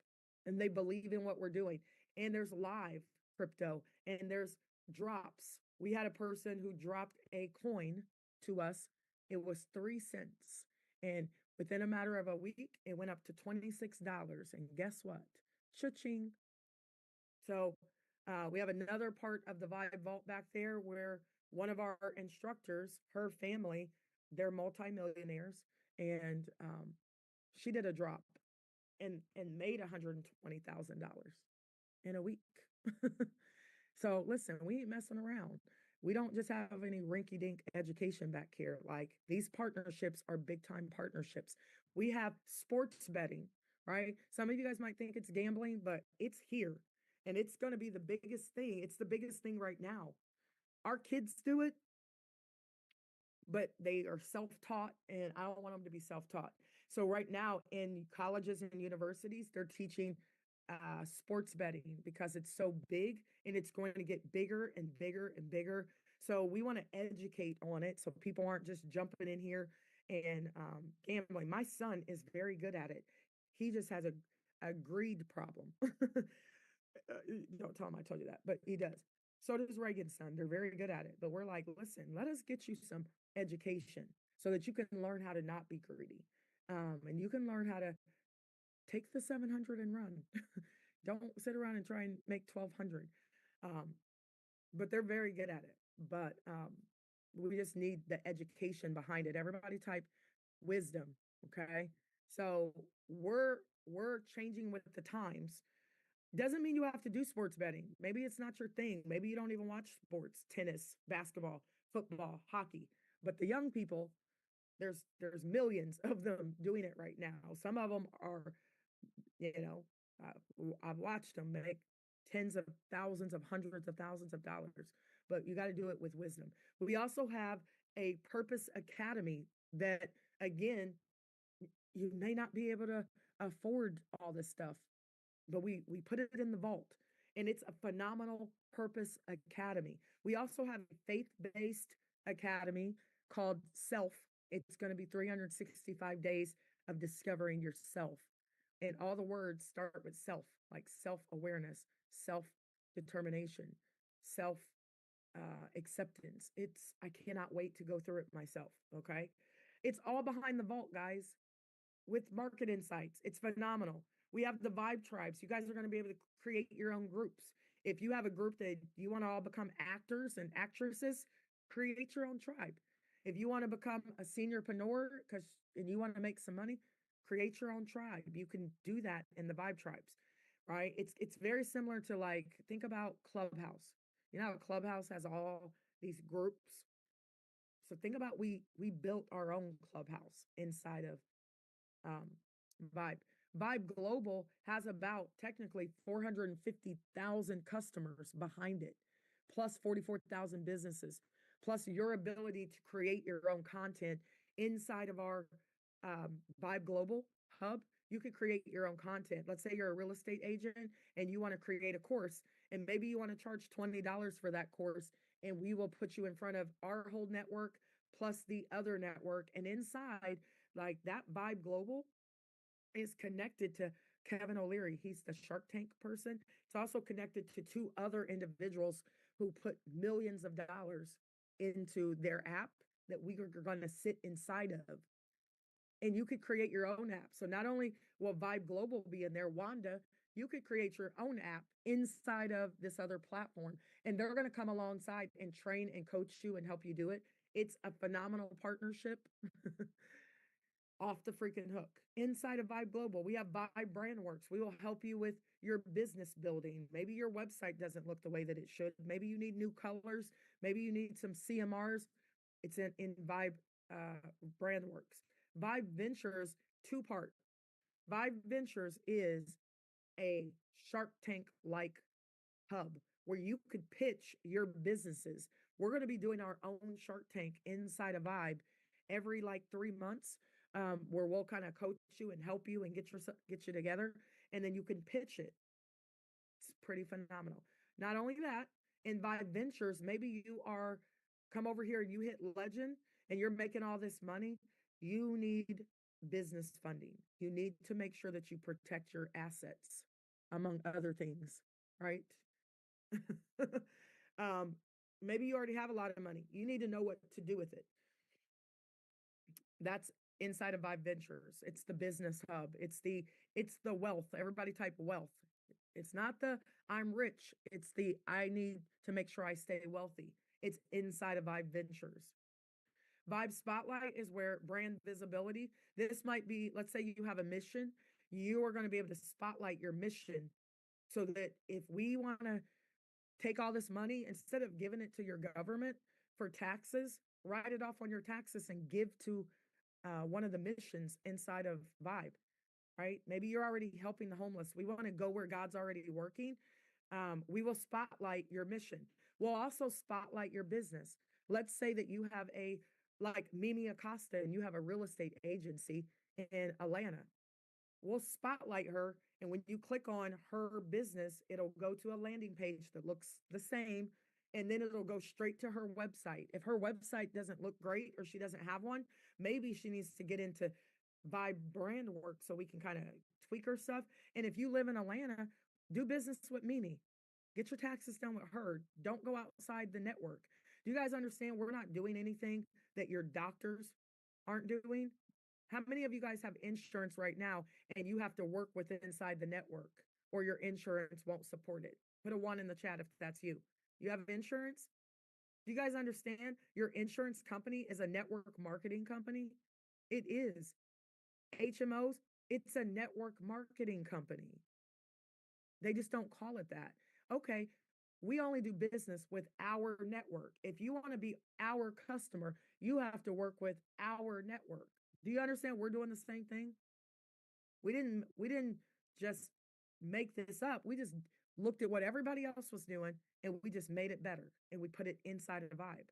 and they believe in what we're doing. And there's live crypto, and there's drops. We had a person who dropped a coin to us. It was 3 cents, and within a matter of a week, it went up to $26. And guess what? Cha-ching. So We have another part of the Vibe Vault back there where one of our instructors, her family, they're multimillionaires, and she did a drop and made $120,000 in a week. So listen, we ain't messing around. We don't just have any rinky dink education back here. Like, these partnerships are big time partnerships. We have sports betting, right? Some of you guys might think it's gambling, but it's here and it's going to be the biggest thing. It's the biggest thing right now. Our kids do it, but they are self-taught, and I don't want them to be self-taught. So right now in colleges and universities, they're teaching sports betting because it's so big and it's going to get bigger and bigger and bigger. So we want to educate on it so people aren't just jumping in here and gambling. My son is very good at it. He just has a greed problem. Don't tell him I told you that, but he does. So does Reagan's son. They're very good at it. But we're like, listen, let us get you some education so that you can learn how to not be greedy. And you can learn how to take the 700 and run. Don't sit around and try and make 1,200. But they're very good at it. But we just need the education behind it. Everybody type wisdom. Okay. So we're changing with the times. Doesn't mean you have to do sports betting. Maybe it's not your thing. Maybe you don't even watch sports, tennis, basketball, football, hockey. But the young people, there's millions of them doing it right now. Some of them are, I've watched them make tens of thousands of hundreds of thousands of dollars, but you got to do it with wisdom. We also have a Purpose Academy that, again, you may not be able to afford all this stuff, but we put it in the vault, and it's a phenomenal Purpose Academy. We also have a faith-based academy called Self. It's going to be 365 days of discovering yourself. And all the words start with self, like self-awareness, self-determination, self-acceptance. I cannot wait to go through it myself. Okay. It's all behind the vault, guys, with market insights. It's phenomenal. We have the Vibe Tribes. You guys are going to be able to create your own groups. If you have a group that you want to all become actors and actresses, create your own tribe. If you want to become a seniorpreneur and you want to make some money, create your own tribe. You can do that in the Vibe Tribes, right? It's very similar to, like, think about Clubhouse. You know how Clubhouse has all these groups? So think about we built our own Clubhouse inside of Vibe. Vibe Global has about technically 450,000 customers behind it, plus 44,000 businesses, plus your ability to create your own content inside of our Vibe Global hub. You could create your own content. Let's say you're a real estate agent and you want to create a course, and maybe you want to charge $20 for that course, and we will put you in front of our whole network plus the other network. And inside, like, that Vibe Global is connected to Kevin O'Leary. He's the Shark Tank person. It's also connected to two other individuals who put millions of dollars into their app that we are going to sit inside of. And you could create your own app. So not only will Vibe Global be in there, Wanda, you could create your own app inside of this other platform. And they're going to come alongside and train and coach you and help you do it. It's a phenomenal partnership. Off the freaking hook. Inside of Vibe Global, we have Vibe Brandworks. We will help you with your business building. Maybe your website doesn't look the way that it should. Maybe you need new colors. Maybe you need some CMRs. It's in Vibe Brandworks. Vibe Ventures, two-part. Vibe Ventures is a Shark Tank-like hub where you could pitch your businesses. We're going to be doing our own Shark Tank inside of Vibe every 3 months. Where we'll kind of coach you and help you and get you together, and then you can pitch it. It's pretty phenomenal. Not only that, in Vibe Ventures, maybe you come over here and you hit legend and you're making all this money. You need business funding. You need to make sure that you protect your assets, among other things, right? Maybe you already have a lot of money. You need to know what to do with it. That's inside of Vibe Ventures. It's the business hub. It's the wealth. Everybody type wealth. It's not the I'm rich. It's the I need to make sure I stay wealthy. It's inside of Vibe Ventures. Vibe Spotlight is where brand visibility, this might be, let's say you have a mission, you are going to be able to spotlight your mission so that if we want to take all this money, instead of giving it to your government for taxes, write it off on your taxes and give to one of the missions inside of Vibe, right? Maybe you're already helping the homeless. We want to go where God's already working. We will spotlight your mission. We'll also spotlight your business. Let's say that you have like Mimi Acosta, and you have a real estate agency in Atlanta. We'll spotlight her. And when you click on her business, it'll go to a landing page that looks the same. And then it'll go straight to her website. If her website doesn't look great or she doesn't have one, maybe she needs to get into Vibe brand work so we can kind of tweak her stuff. And if you live in Atlanta, do business with Mimi. Get your taxes done with her. Don't go outside the network. Do you guys understand we're not doing anything that your doctors aren't doing? How many of you guys have insurance right now and you have to work with it inside the network or your insurance won't support it? Put a 1 in the chat if that's you. You have insurance? Do you guys understand your insurance company is a network marketing company? It is. HMOs, it's a network marketing company. They just don't call it that. Okay, we only do business with our network. If you want to be our customer, you have to work with our network. Do you understand we're doing the same thing? We didn't just make this up. We just looked at what everybody else was doing and we just made it better and we put it inside of Vibe.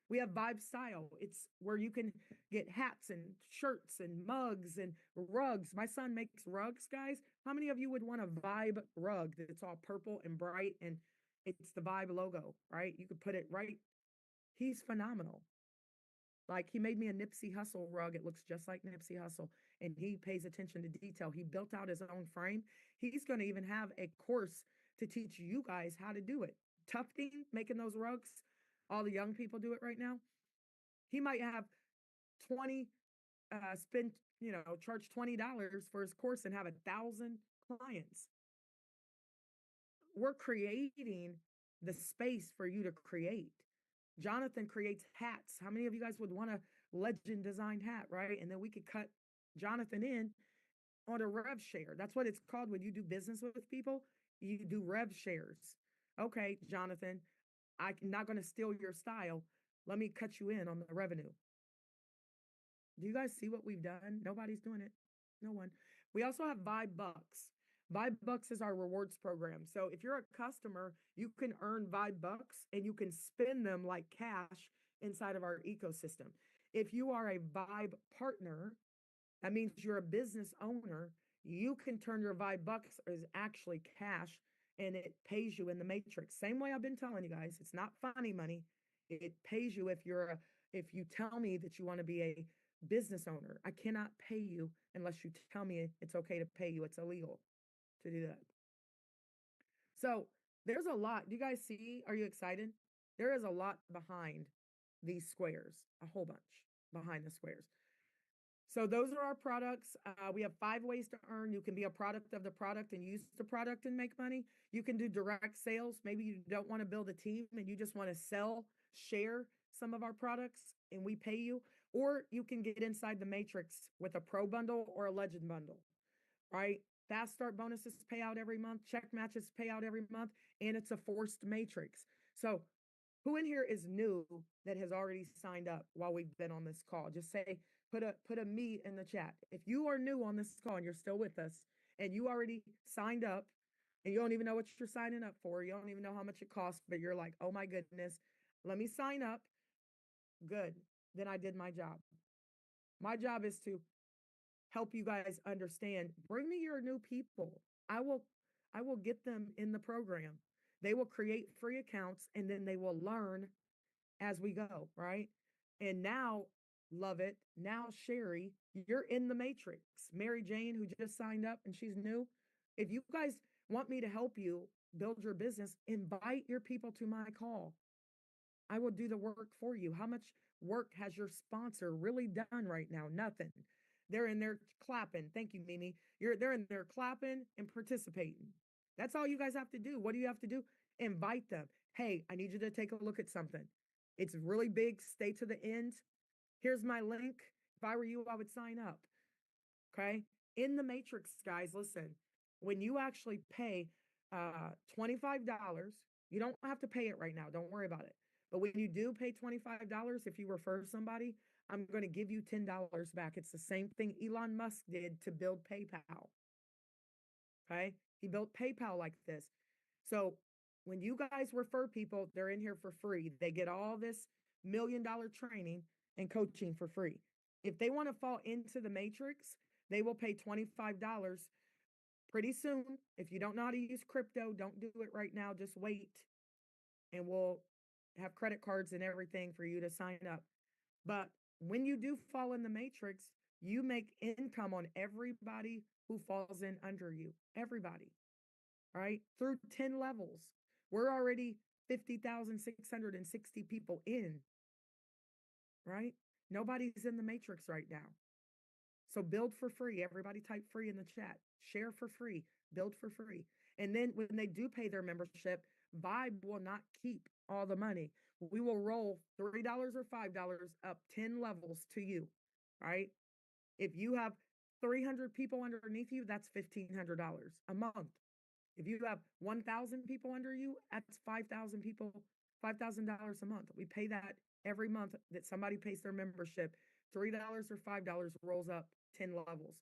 We have Vibe Style. It's where you can get hats and shirts and mugs and rugs. My son makes rugs, guys. How many of you would want a Vibe rug that's all purple and bright and it's the Vibe logo, right? You could put it right. He's phenomenal. Like he made me a Nipsey Hussle rug. It looks just like Nipsey Hussle and he pays attention to detail. He built out his own frame. He's going to even have a course to teach you guys how to do it. Tufting, making those rugs. All the young people do it right now. He might have 20, charge $20 for his course and have 1,000 clients. We're creating the space for you to create. Jonathan creates hats. How many of you guys would want a legend designed hat, right? And then we could cut Jonathan in on a rev share. That's what it's called when you do business with people. You do rev shares. Okay, Jonathan, I'm not going to steal your style. Let me cut you in on the revenue. Do you guys see what we've done? Nobody's doing it. No one. We also have Vibe Bucks. Vibe Bucks is our rewards program. So if you're a customer, you can earn Vibe Bucks and you can spend them like cash inside of our ecosystem. If you are a Vibe partner, that means you're a business owner, you can turn your Vibe Bucks as actually cash and it pays you in the matrix. Same way I've been telling you guys, it's not funny money. It pays you if you tell me that you want to be a business owner. I cannot pay you unless you tell me it's okay to pay you. It's illegal to do that. So there's a lot. Do you guys see? Are you excited? There is a lot behind these squares, a whole bunch behind the squares. So those are our products. We have 5 ways to earn. You can be a product of the product and use the product and make money. You can do direct sales. Maybe you don't want to build a team and you just want to share some of our products and we pay you. Or you can get inside the matrix with a pro bundle or a legend bundle, right? Fast start bonuses pay out every month. Check matches pay out every month. And it's a forced matrix. So who in here is new that has already signed up while we've been on this call? Just say, put a me in the chat. If you are new on this call and you're still with us and you already signed up and you don't even know what you're signing up for, you don't even know how much it costs, but you're like, oh my goodness, let me sign up. Good. Then I did my job. My job is to help you guys understand. Bring me your new people. I will get them in the program. They will create free accounts and then they will learn as we go, right? And now, love it. Now, Sherry, you're in the matrix. Mary Jane, who just signed up and she's new. If you guys want me to help you build your business, invite your people to my call. I will do the work for you. How much work has your sponsor really done right now? Nothing. They're in there clapping. Thank you, Mimi. They're in there clapping and participating. That's all you guys have to do. What do you have to do? Invite them. Hey, I need you to take a look at something. It's really big. Stay to the end. Here's my link. If I were you, I would sign up. Okay. In the matrix, guys, listen, when you actually pay $25, you don't have to pay it right now. Don't worry about it. But when you do pay $25, if you refer somebody, I'm going to give you $10 back. It's the same thing Elon Musk did to build PayPal. Okay. He built PayPal like this. So when you guys refer people, they're in here for free. They get all this $1 million training and coaching for free. If they want to fall into the matrix, they will pay $25 pretty soon. If you don't know how to use crypto, don't do it right now. Just wait, and we'll have credit cards and everything for you to sign up. But when you do fall in the matrix, you make income on everybody who falls in under you. Everybody, right? Through 10 levels. We're already 50,660 people in, right? Nobody's in the matrix right now. So build for free. Everybody type free in the chat. Share for free. Build for free. And then when they do pay their membership, Vibe will not keep all the money. We will roll $3 or $5 up 10 levels to you, right? If you have 300 people underneath you, that's $1,500 a month. If you have 1,000 people under you, that's 5,000 people, $5,000 a month. We pay that every month that somebody pays their membership. $3 or $5 rolls up 10 levels.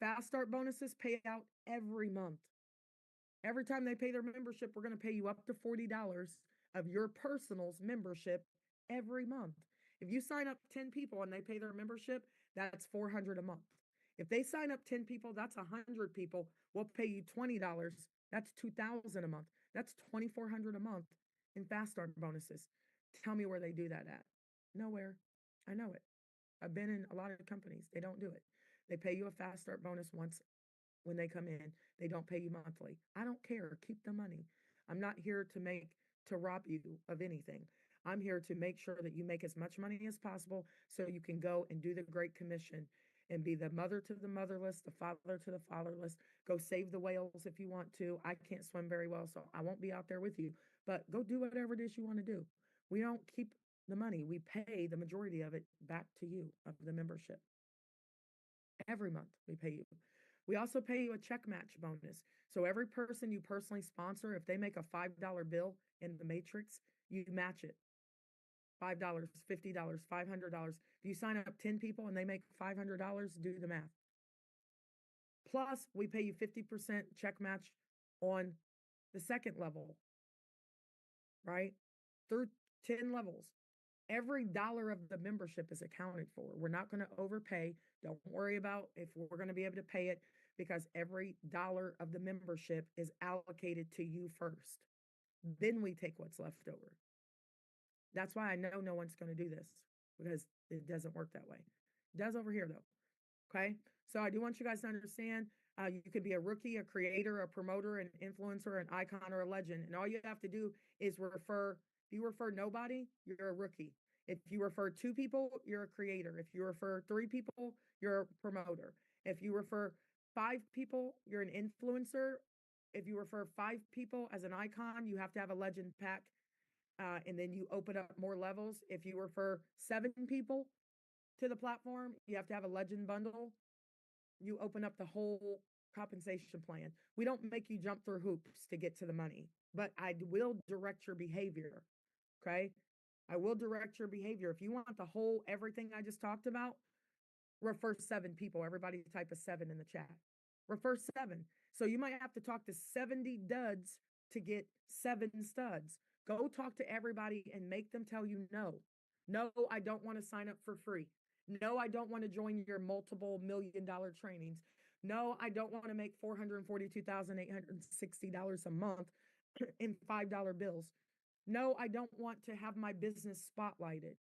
Fast start bonuses pay out every month. Every time they pay their membership, we're going to pay you up to $40 of your personal's membership every month. If you sign up 10 people and they pay their membership, that's $400 a month. If they sign up 10 people, that's 100 people. We'll pay you $20. That's $2,000 a month. That's $2,400 a month in fast start bonuses. Tell me where they do that at. Nowhere. I know it. I've been in a lot of companies. They don't do it. They pay you a fast start bonus once when they come in. They don't pay you monthly. I don't care. Keep the money. I'm not here to rob you of anything. I'm here to make sure that you make as much money as possible so you can go and do the Great Commission and be the mother to the motherless, the father to the fatherless. Go save the whales if you want to. I can't swim very well, so I won't be out there with you. But go do whatever it is you want to do. We don't keep the money. We pay the majority of it back to you of the membership. Every month we pay you. We also pay you a check match bonus. So every person you personally sponsor, if they make a $5 bill in the matrix, you match it. $5, $50, $500. If you sign up 10 people and they make $500, do the math. Plus, we pay you 50% check match on the second level, right? Through 10 levels. Every dollar of the membership is accounted for. We're not going to overpay. Don't worry about if we're going to be able to pay it, because every dollar of the membership is allocated to you first. Then we take what's left over. That's why I know no one's going to do this, because it doesn't work that way. It does over here though. Okay. So I do want you guys to understand, you could be a rookie, a creator, a promoter, an influencer, an icon, or a legend. And all you have to do is refer. If you refer nobody, you're a rookie. If you refer 2 people, you're a creator. If you refer 3 people, you're a promoter. If you refer 5 people, you're an influencer. If you refer 5 people as an icon, you have to have a legend pack. And then you open up more levels. If you refer 7 people to the platform, you have to have a legend bundle. You open up the whole compensation plan. We don't make you jump through hoops to get to the money, but I will direct your behavior. Okay. I will direct your behavior. If you want the whole, everything I just talked about, refer 7 people. Everybody type a 7 in the chat. Refer 7. So you might have to talk to 70 duds to get 7 studs. Go talk to everybody and make them tell you no. No, I don't want to sign up for free. No, I don't want to join your multiple $1 million trainings. No, I don't want to make $442,860 a month in $5 bills. No, I don't want to have my business spotlighted.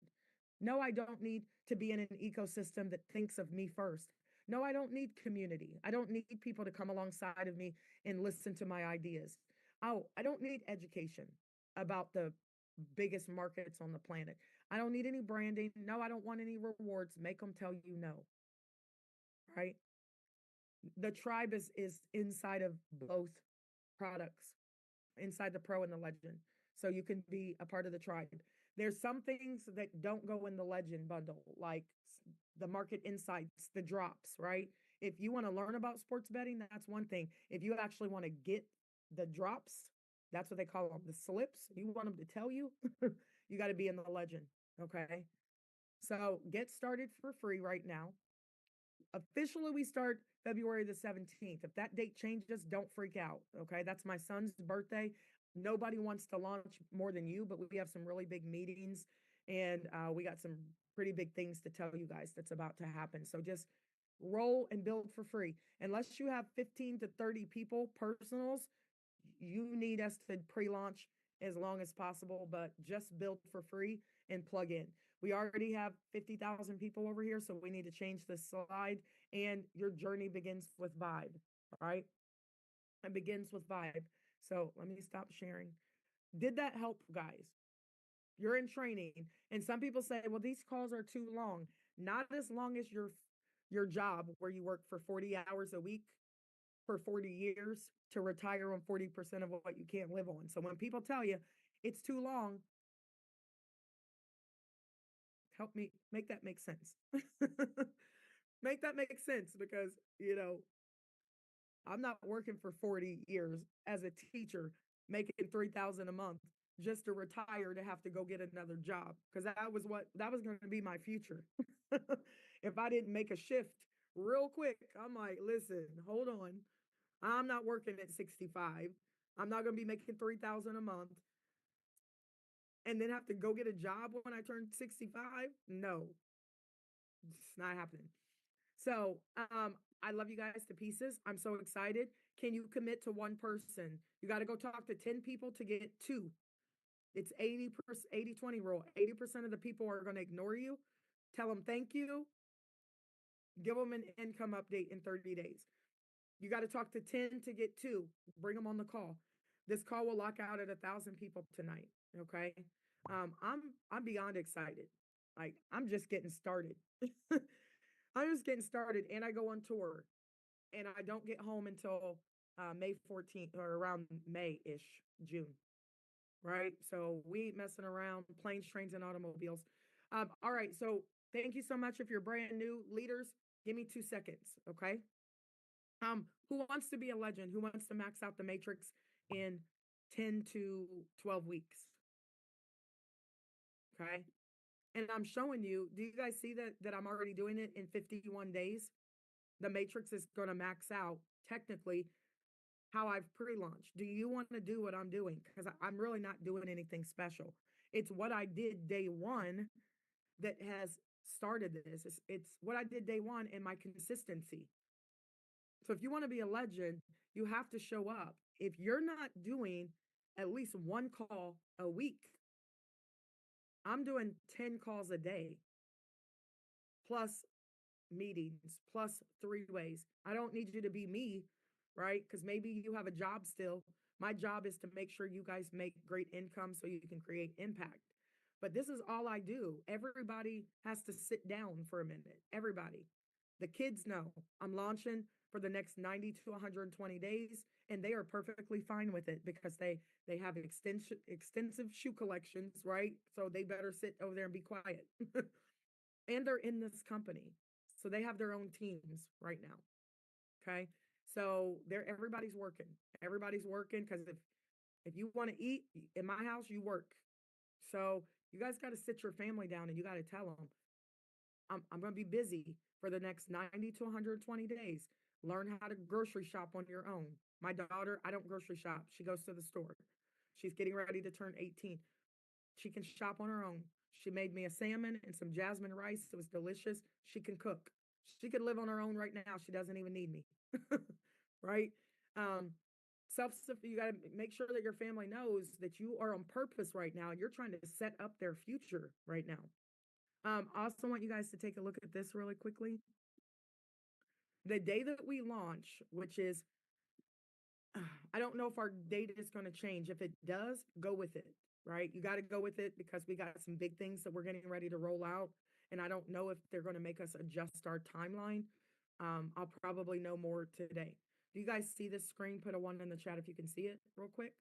No, I don't need to be in an ecosystem that thinks of me first. No, I don't need community. I don't need people to come alongside of me and listen to my ideas. Oh, I don't need education about the biggest markets on the planet. I don't need any branding. No, I don't want any rewards. Make them tell you no. Right? The tribe is inside of both products inside the Pro and the Legend. So you can be a part of the tribe. There's some things that don't go in the Legend bundle, like the market insights, the drops, right? If you want to learn about sports betting, that's one thing. If you actually want to get the drops, that's what they call them, the slips, you want them to tell you, you got to be in the Legend. Okay. So get started for free right now. Officially, we start February the 17th. If that date changes, don't freak out. Okay. That's my son's birthday. Nobody wants to launch more than you, but we have some really big meetings and we got some pretty big things to tell you guys that's about to happen. So just roll and build for free. Unless you have 15 to 30 people, personals, you need us to pre-launch as long as possible, but just build for free and plug in. We already have 50,000 people over here, so we need to change this slide. And your journey begins with Vibe, right? It begins with Vibe. So let me stop sharing. Did that help, guys? You're in training, and some people say, well, these calls are too long. Not as long as your job where you work for 40 hours a week for 40 years to retire on 40% of what you can't live on. So when people tell you it's too long, help me make that make sense. Make that make sense because, I'm not working for 40 years as a teacher making 3,000 a month just to retire to have to go get another job because that was going to be my future. If I didn't make a shift real quick, I'm like, listen, hold on. I'm not working at 65. I'm not going to be making 3,000 a month and then have to go get a job when I turn 65. No, it's not happening. So, I love you guys to pieces. I'm so excited. Can you commit to one person? You got to go talk to 10 people to get two. It's 80-20 rule. 80% of the people are going to ignore you. Tell them thank you. Give them an income update in 30 days. You got to talk to 10 to get two. Bring them on the call. This call will lock out at 1,000 people tonight. Okay. I'm beyond excited. Like I'm just getting started. I'm just getting started and I go on tour and I don't get home until May 14th or around May-ish, June. Right. So we ain't messing around, planes, trains, and automobiles. All right. So thank you so much. If you're brand new leaders, give me 2 seconds. Okay. Who wants to be a legend? Who wants to max out the matrix in 10 to 12 weeks? Okay. And I'm showing you, do you guys see that I'm already doing it in 51 days? The matrix is going to max out technically how I've pre-launched. Do you want to do what I'm doing? Because I'm really not doing anything special. It's what I did day one that has started this. It's what I did day one and my consistency. So if you want to be a legend, you have to show up. If you're not doing at least one call a week, I'm doing 10 calls a day, plus meetings, plus 3 ways. I don't need you to be me, right? Because maybe you have a job still. My job is to make sure you guys make great income so you can create impact. But this is all I do. Everybody has to sit down for a minute. Everybody. The kids know I'm launching for the next 90 to 120 days, and they are perfectly fine with it because they have extensive shoe collections, right? So they better sit over there and be quiet. And they're in this company. So they have their own teams right now. Okay. So everybody's working. Everybody's working because if you want to eat in my house, you work. So you guys got to sit your family down and you got to tell them, I'm going to be busy for the next 90 to 120 days. Learn how to grocery shop on your own. My daughter, I don't grocery shop. She goes to the store. She's getting ready to turn 18. She can shop on her own. She made me a salmon and some jasmine rice. It was delicious. She can cook. She could live on her own right now. She doesn't even need me. Right? You got to make sure that your family knows that you are on purpose right now. You're trying to set up their future right now. Also want you guys to take a look at this really quickly. The day that we launch, which is, I don't know if our date is going to change. If it does, go with it, right? You got to go with it because we got some big things that we're getting ready to roll out. And I don't know if they're going to make us adjust our timeline. I'll probably know more today. Do you guys see this screen? Put a 1 in the chat if you can see it real quick.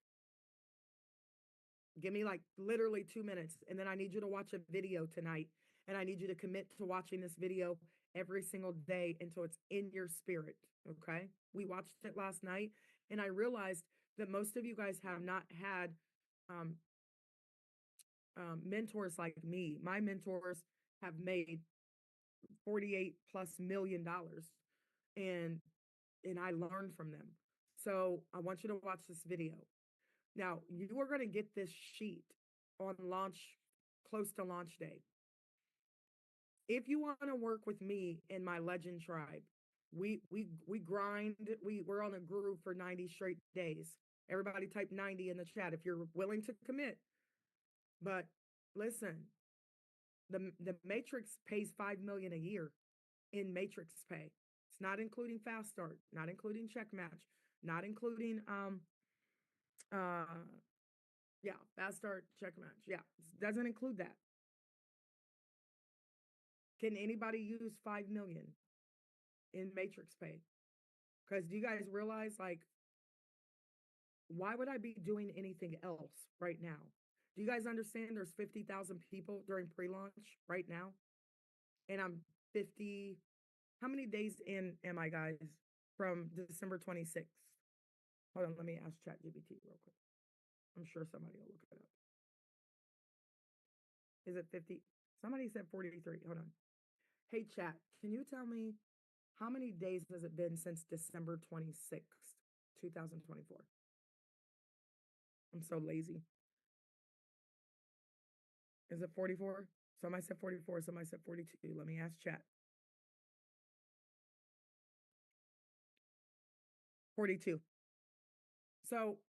Give me like literally 2 minutes, and then I need you to watch a video tonight, and I need you to commit to watching this video every single day until it's in your spirit, okay? We watched it last night, and I realized that most of you guys have not had um, mentors like me. My mentors have made $48+ million, and I learned from them. So I want you to watch this video. Now, you are going to get this sheet on launch, close to launch day. If you want to work with me in my legend tribe, we grind, we're on a groove for 90 straight days. Everybody type 90 in the chat if you're willing to commit. But listen, the Matrix pays $5 million a year in Matrix pay. It's not including Fast Start, not including Check Match, not including Fast Start, Check Match. Yeah, doesn't include that. Can anybody use 5 million in Matrix pay? Because do you guys realize, like, why would I be doing anything else right now? Do you guys understand there's 50,000 people during pre-launch right now? And I'm 50, how many days in am I, guys, from December 26th? Hold on, let me ask ChatGPT real quick. I'm sure somebody will look it up. Is it 50? Somebody said 43. Hold on. Hey, chat, can you tell me how many days has it been since December 26th, 2024? I'm so lazy. Is it 44? Somebody said 44. Somebody said 42. Let me ask chat. 42. So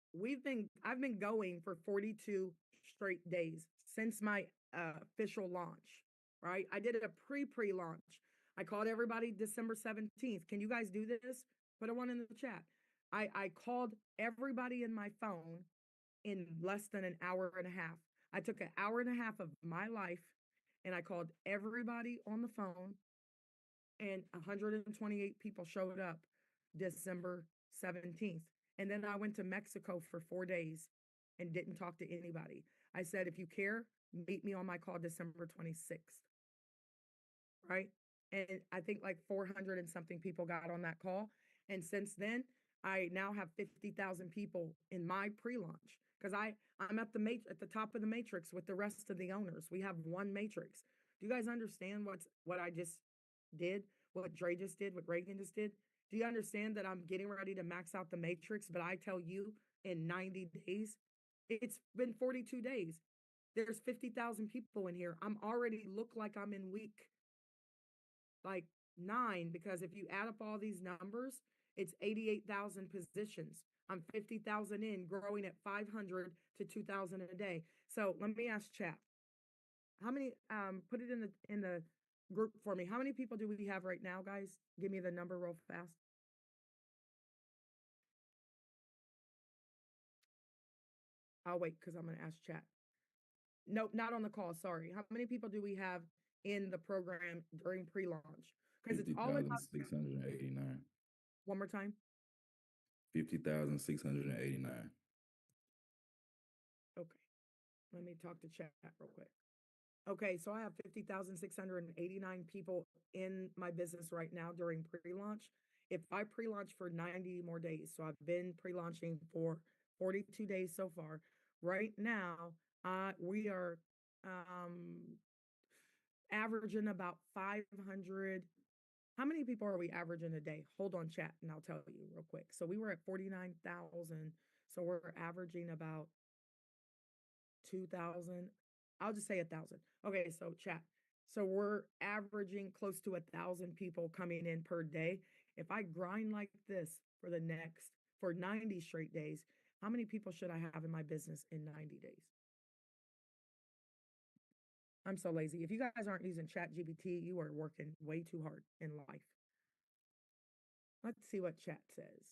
I've been going for 42 straight days since my official launch, right? I did it a pre-launch. I called everybody December 17th. Can you guys do this? Put a 1 in the chat. I called everybody in my phone in less than an hour and a half. I took an hour and a half of my life and I called everybody on the phone, and 128 people showed up December 17th. And then I went to Mexico for 4 days and didn't talk to anybody. I said, if you care, meet me on my call December 26th. Right? And I think like 400 and something people got on that call. And since then, I now have 50,000 people in my pre-launch because I'm at the top of the matrix with the rest of the owners. We have one matrix. Do you guys understand what I just did? What Dre just did? What Reagan just did? Do you understand that I'm getting ready to max out the matrix? But I tell you, in 90 days, it's been 42 days. There's 50,000 people in here. I'm already look like I'm in week like 9, because if you add up all these numbers, it's 88,000 positions. I'm 50,000 in, growing at 500 to 2,000 a day. So let me ask chat. How many, put it in the group for me. How many people do we have right now, guys? Give me the number real fast. I'll wait because I'm going to ask chat. Nope, not on the call. Sorry. How many people do we have in the program during pre-launch? Because it's all about 50,689. One more time. 50,689. Okay. Let me talk to chat real quick. Okay, so I have 50,689 people in my business right now during pre-launch. If I pre-launch for 90 more days, so I've been pre-launching for 42 days so far. Right now, we are averaging about 500. How many people are we averaging a day? Hold on, chat, and I'll tell you real quick. So we were at 49,000. So we're averaging about 2,000. I'll just say 1,000. Okay, so chat. So we're averaging close to 1,000 people coming in per day. If I grind like this for 90 straight days, how many people should I have in my business in 90 days? I'm so lazy. If you guys aren't using ChatGPT, you are working way too hard in life. Let's see what chat says.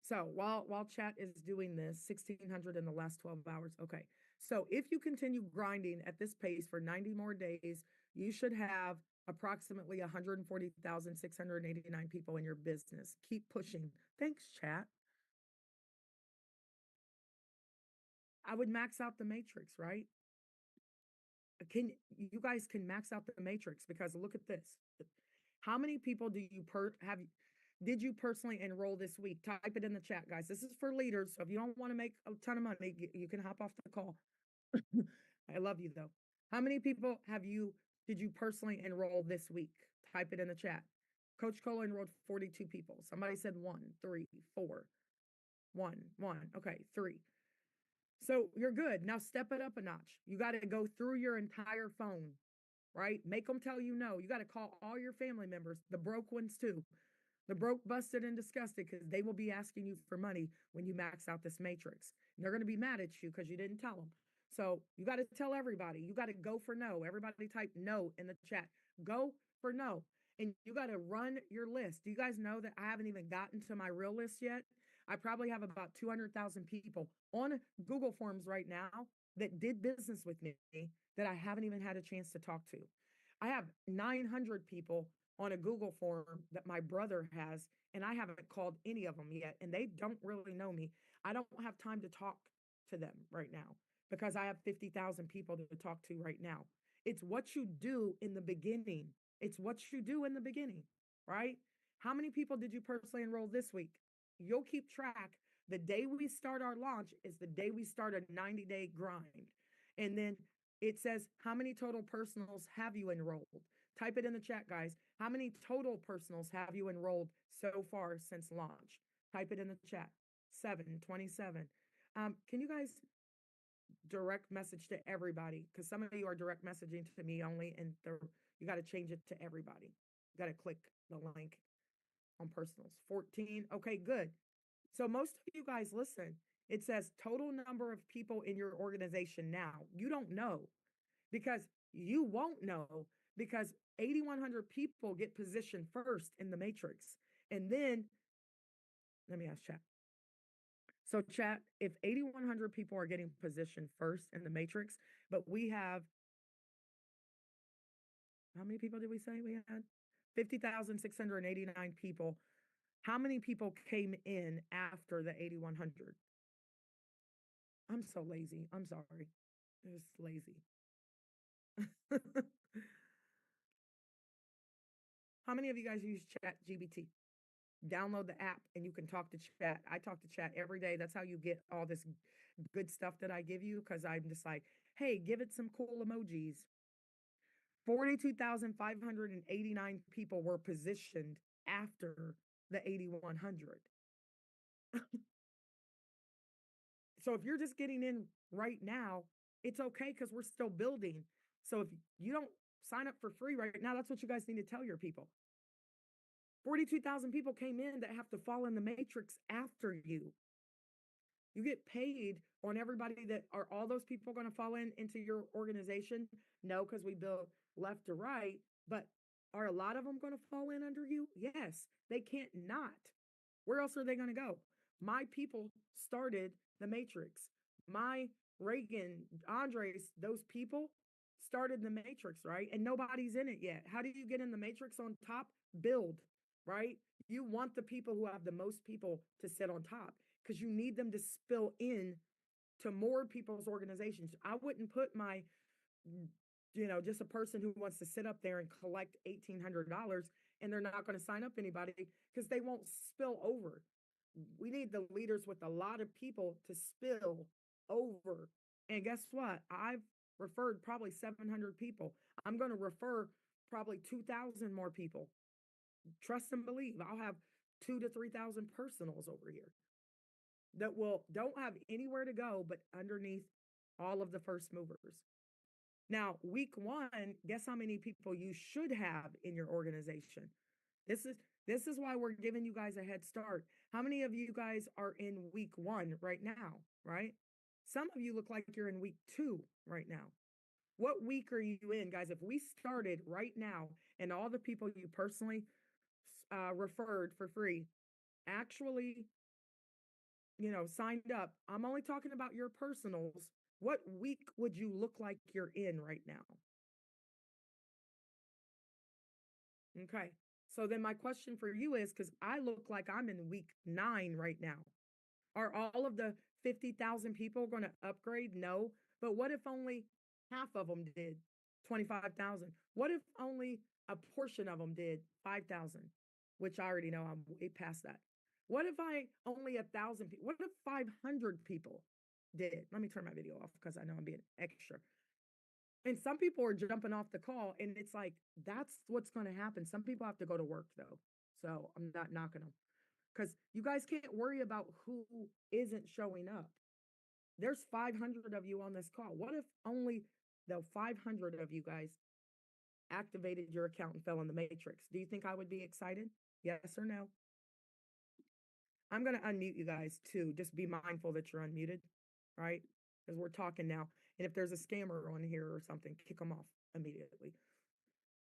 So while chat is doing this, 1,600 in the last 12 hours. Okay. So if you continue grinding at this pace for 90 more days, you should have approximately 140,689 people in your business. Keep pushing. Thanks, chat. I would max out the matrix, right? You guys can max out the matrix because look at this. How many people did you personally enroll this week? Type it in the chat, guys. This is for leaders. So if you don't want to make a ton of money, you can hop off the call. I love you though. How many people did you personally enroll this week? Type it in the chat. Coach Cola enrolled 42 people. Somebody said 1, 3, 4. 1. Okay, 3. So you're good. Now step it up a notch. You got to go through your entire phone, right? Make them tell you no. You got to call all your family members, the broke ones too. The broke, busted, and disgusted, because they will be asking you for money when you max out this matrix. And they're going to be mad at you because you didn't tell them. So you got to tell everybody. You got to go for no. Everybody type no in the chat. Go for no. And you got to run your list. Do you guys know that I haven't even gotten to my real list yet? I probably have about 200,000 people on Google Forms right now that did business with me that I haven't even had a chance to talk to. I have 900 people on a Google form that my brother has, and I haven't called any of them yet, and they don't really know me. I don't have time to talk to them right now because I have 50,000 people to talk to right now. It's what you do in the beginning. It's what you do in the beginning, right? How many people did you personally enroll this week? You'll keep track. The day we start our launch is the day we start a 90-day grind. And then it says, how many total personals have you enrolled? Type it in the chat, guys. How many total personals have you enrolled so far since launch? Type it in the chat. 27. Can you guys direct message to everybody? Because some of you are direct messaging to me only, and you got to change it to everybody. You got to click the link on personals. 14. Okay, good. So most of you guys listen. It says total number of people in your organization now. You don't know because you won't know because 8,100 people get positioned first in the matrix. And then, let me ask chat. So chat, if 8,100 people are getting positioned first in the matrix, but we have, how many people did we say we had? 50,689 people. How many people came in after the 8,100? I'm so lazy. I'm sorry. Just lazy. How many of you guys use ChatGPT? Download the app and you can talk to chat. I talk to chat every day. That's how you get all this good stuff that I give you, because I'm just like, hey, give it some cool emojis. 42,589 people were positioned after the 8,100. So if you're just getting in right now, it's okay because we're still building. So if you don't sign up for free right now, that's what you guys need to tell your people. 42,000 people came in that have to fall in the matrix after you. You get paid on everybody that are all those people going to fall into your organization? No, because we build left to right, but are a lot of them going to fall in under you? Yes, they can't not. Where else are they going to go? My people started the matrix. My Reagan, Andres, those people started the matrix, right? And nobody's in it yet. How do you get in the matrix on top? Build, right? You want the people who have the most people to sit on top because you need them to spill in to more people's organizations. I wouldn't put my, just a person who wants to sit up there and collect $1,800 and they're not going to sign up anybody because they won't spill over. We need the leaders with a lot of people to spill over. And guess what? I've referred probably 700 people. I'm going to refer probably 2,000 more people. Trust and believe. I'll have 2,000 to 3,000 personals over here that don't have anywhere to go but underneath all of the first movers. Now, week 1, guess how many people you should have in your organization? This is why we're giving you guys a head start. How many of you guys are in week 1 right now, right? Some of you look like you're in week 2 right now. What week are you in, guys? If we started right now and all the people you personally referred for free actually, signed up, I'm only talking about your personals. What week would you look like you're in right now? Okay. So then my question for you is, because I look like I'm in week 9 right now. Are all of the 50,000 people going to upgrade? No. But what if only half of them did? 25,000. What if only a portion of them did? 5,000, which I already know I'm way past that. What if I only 1,000 people? What if 500 people did? Let me turn my video off because I know I'm being extra. And some people are jumping off the call, and it's like, that's what's going to happen. Some people have to go to work, though. So I'm not knocking them because you guys can't worry about who isn't showing up. There's 500 of you on this call. What if only the 500 of you guys activated your account and fell in the matrix? Do you think I would be excited? Yes or no? I'm going to unmute you guys too. Just be mindful that you're unmuted, right? Because we're talking now. And if there's a scammer on here or something, kick them off immediately.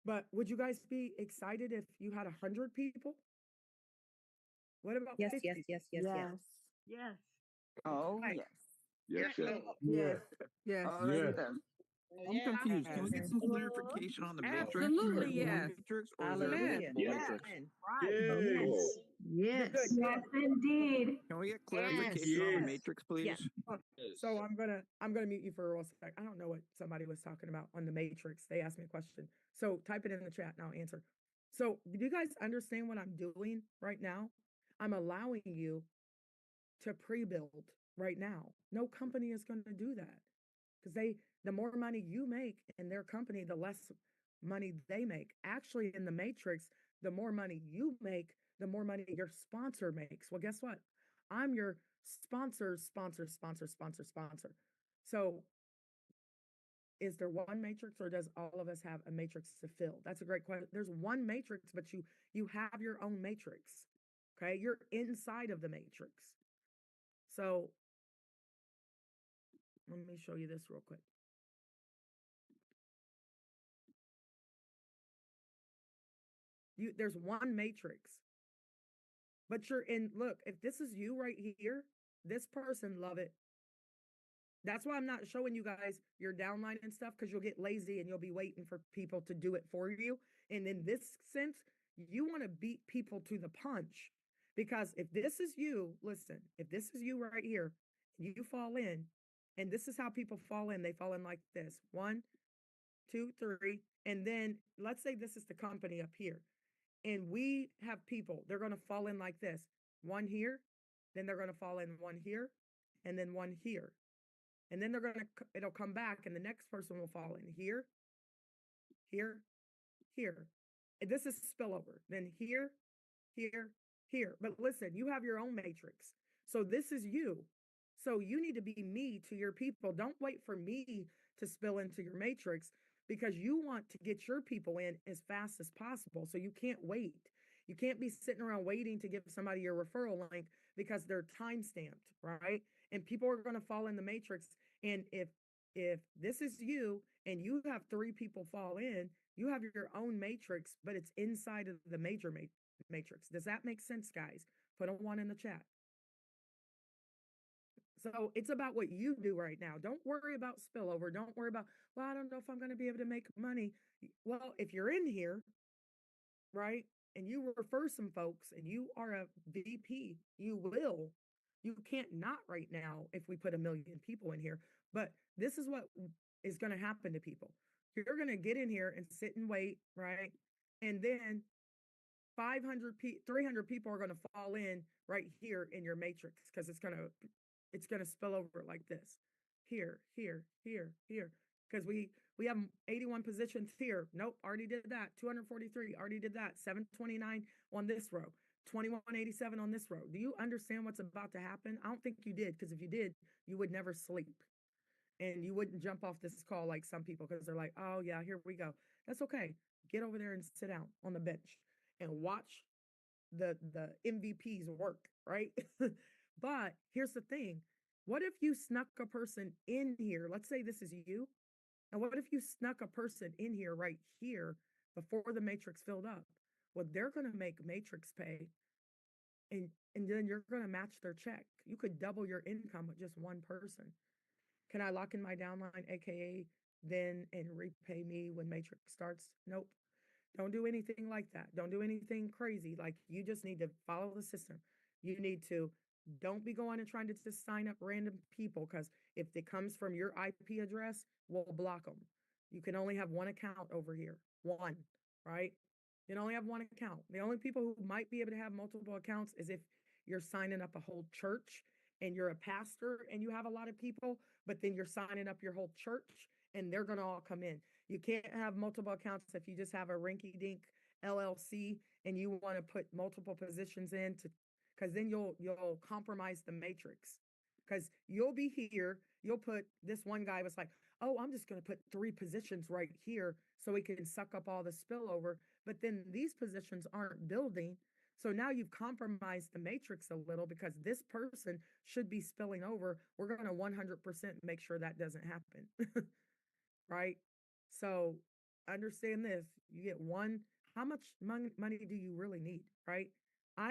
But would you guys be excited if you had 100 people? What about Yes, 50? Yes. Oh, Right. yes. Yes. Yes. Yes. I'm confused. Can we get some clarification on the matrix? Absolutely, yes. Matrix, or is it Amen. multiple matrix? Yes. Yes. Good. Yes, indeed. Can we get clarification on the Yes. matrix, please? So I'm gonna mute you for a real sec. I don't know what somebody was talking about on the matrix. They asked me a question. So type it in the chat and I'll answer. So do you guys understand what I'm doing right now? I'm allowing you to pre-build right now. No company is going to do that because the more money you make in their company, the less money they make. Actually, in the matrix, the more money you make, the more money your sponsor makes. Well, guess what? I'm your sponsor. So is there one matrix or does all of us have a matrix to fill? That's a great question. There's one matrix, but you have your own matrix. Okay. You're inside of the matrix. So let me show you this real quick. There's one matrix, but you're in, look, if this is you right here, this person, love it. That's why I'm not showing you guys your downline and stuff, because you'll get lazy and you'll be waiting for people to do it for you. And in this sense, you want to beat people to the punch, because if this is you, listen, if this is you right here, you fall in, and this is how people fall in. They fall in like this: 1, 2, 3. And then let's say this is the company up here, and we have people, they're going to fall in like this: 1 here, then they're going to fall in 1 here, and then 1 here. And then it'll come back, and the next person will fall in here, here, here. And this is spillover. Then here, here, here. But listen, you have your own matrix. So this is you. So you need to be me to your people. Don't wait for me to spill into your matrix, because you want to get your people in as fast as possible. So you can't wait. You can't be sitting around waiting to give somebody your referral link because they're time stamped, right? And people are going to fall in the matrix. And if this is you and you have 3 people fall in, you have your own matrix, but it's inside of the major matrix. Does that make sense, guys? Put a 1 in the chat. So it's about what you do right now. Don't worry about spillover. Don't worry about, well, I don't know if I'm going to be able to make money. Well, if you're in here, right, and you refer some folks and you are a VP, you will. You can't not right now if we put 1 million people in here. But this is what is going to happen to people. You're going to get in here and sit and wait, right? And then 300 people are going to fall in right here in your matrix, because it's going to spill over like this. Here, here, here, here. Because we have 81 positions here. Nope, already did that. 243, already did that. 729 on this row. 2187 on this row. Do you understand what's about to happen? I don't think you did, because if you did, you would never sleep. And you wouldn't jump off this call like some people, because they're like, oh yeah, here we go. That's okay. Get over there and sit down on the bench and watch the MVPs work, right? But here's the thing. What if you snuck a person in here? Let's say this is you. And what if you snuck a person in here right here before the matrix filled up? Well, they're going to make matrix pay, and then you're going to match their check. You could double your income with just one person. Can I lock in my downline, AKA then, and repay me when matrix starts? Nope. Don't do anything like that. Don't do anything crazy. Like you just need to follow the system. You need to don't be going and trying to just sign up random people because if it comes from your IP address, we'll block them. You can only have one account over here. One, right? You can only have one account. The only people who might be able to have multiple accounts is if you're signing up a whole church and you're a pastor and you have a lot of people, but then you're signing up your whole church and they're going to all come in. You can't have multiple accounts if you just have a rinky dink LLC and you want to put multiple positions in to, because then you'll compromise the matrix. Because you'll be here, you'll put this one guy was like, oh, I'm just going to put 3 positions right here so we can suck up all the spillover. But then these positions aren't building. So now you've compromised the matrix a little because this person should be spilling over. We're going to 100% make sure that doesn't happen. Right? So understand this. You get one, how much money do you really need? Right?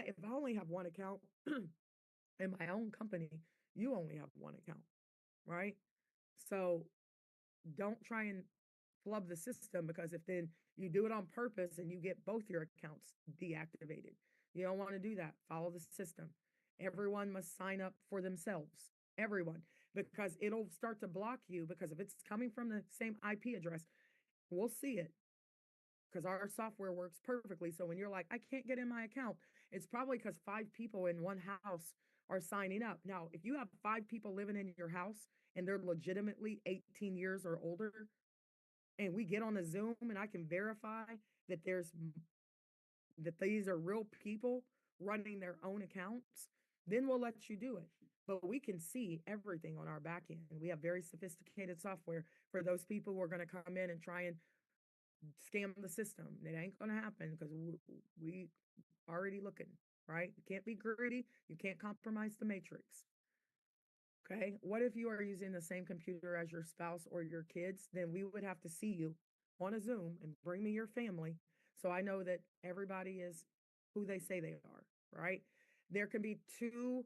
If I only have one account in my own company, you only have one account. Right? So don't try and flub the system because if then you do it on purpose and you get both your accounts deactivated. You don't want to do that. Follow the system. Everyone must sign up for themselves. Everyone, because it'll start to block you because if it's coming from the same IP address, we'll see it because our software works perfectly. So when you're like, I can't get in my account, it's probably because 5 people in one house are signing up. Now, if you have 5 people living in your house and they're legitimately 18 years or older, and we get on a Zoom and I can verify that that these are real people running their own accounts, then we'll let you do it. But we can see everything on our back end. We have very sophisticated software for those people who are going to come in and try and scam the system. It ain't going to happen because we already looking, right? You can't be greedy. You can't compromise the matrix. Okay. What if you are using the same computer as your spouse or your kids? Then we would have to see you on a Zoom and bring me your family. So I know that everybody is who they say they are, right? There can be 2,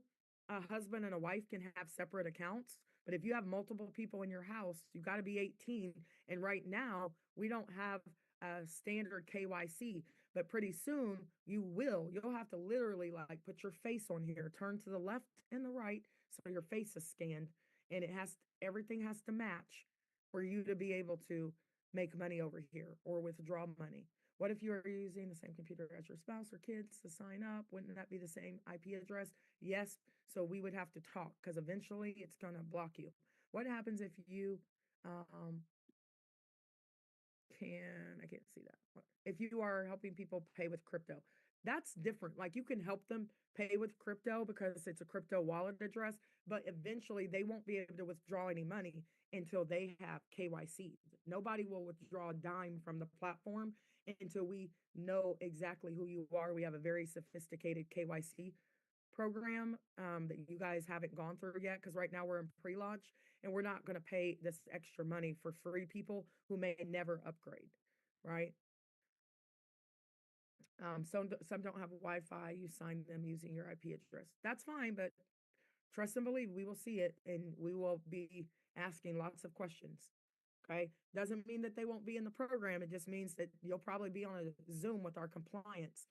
a husband and a wife can have separate accounts, but if you have multiple people in your house, you got to be 18. And right now we don't have a standard KYC, but pretty soon you will. You'll have to literally like put your face on here, turn to the left and the right. So your face is scanned and everything has to match for you to be able to make money over here or withdraw money. What if you are using the same computer as your spouse or kids to sign up? Wouldn't that be the same IP address? Yes. So we would have to talk because eventually it's going to block you. What happens if you I can't see that. If you are helping people pay with crypto, that's different. Like you can help them pay with crypto because it's a crypto wallet address, but eventually they won't be able to withdraw any money until they have KYC. Nobody will withdraw a dime from the platform until we know exactly who you are. We have a very sophisticated KYC program that you guys haven't gone through yet because right now we're in pre-launch and we're not going to pay this extra money for free people who may never upgrade, right? Some don't have Wi-Fi. You sign them using your IP address. That's fine, but trust and believe we will see it and we will be asking lots of questions. Okay. Doesn't mean that they won't be in the program. It just means that you'll probably be on a Zoom with our compliance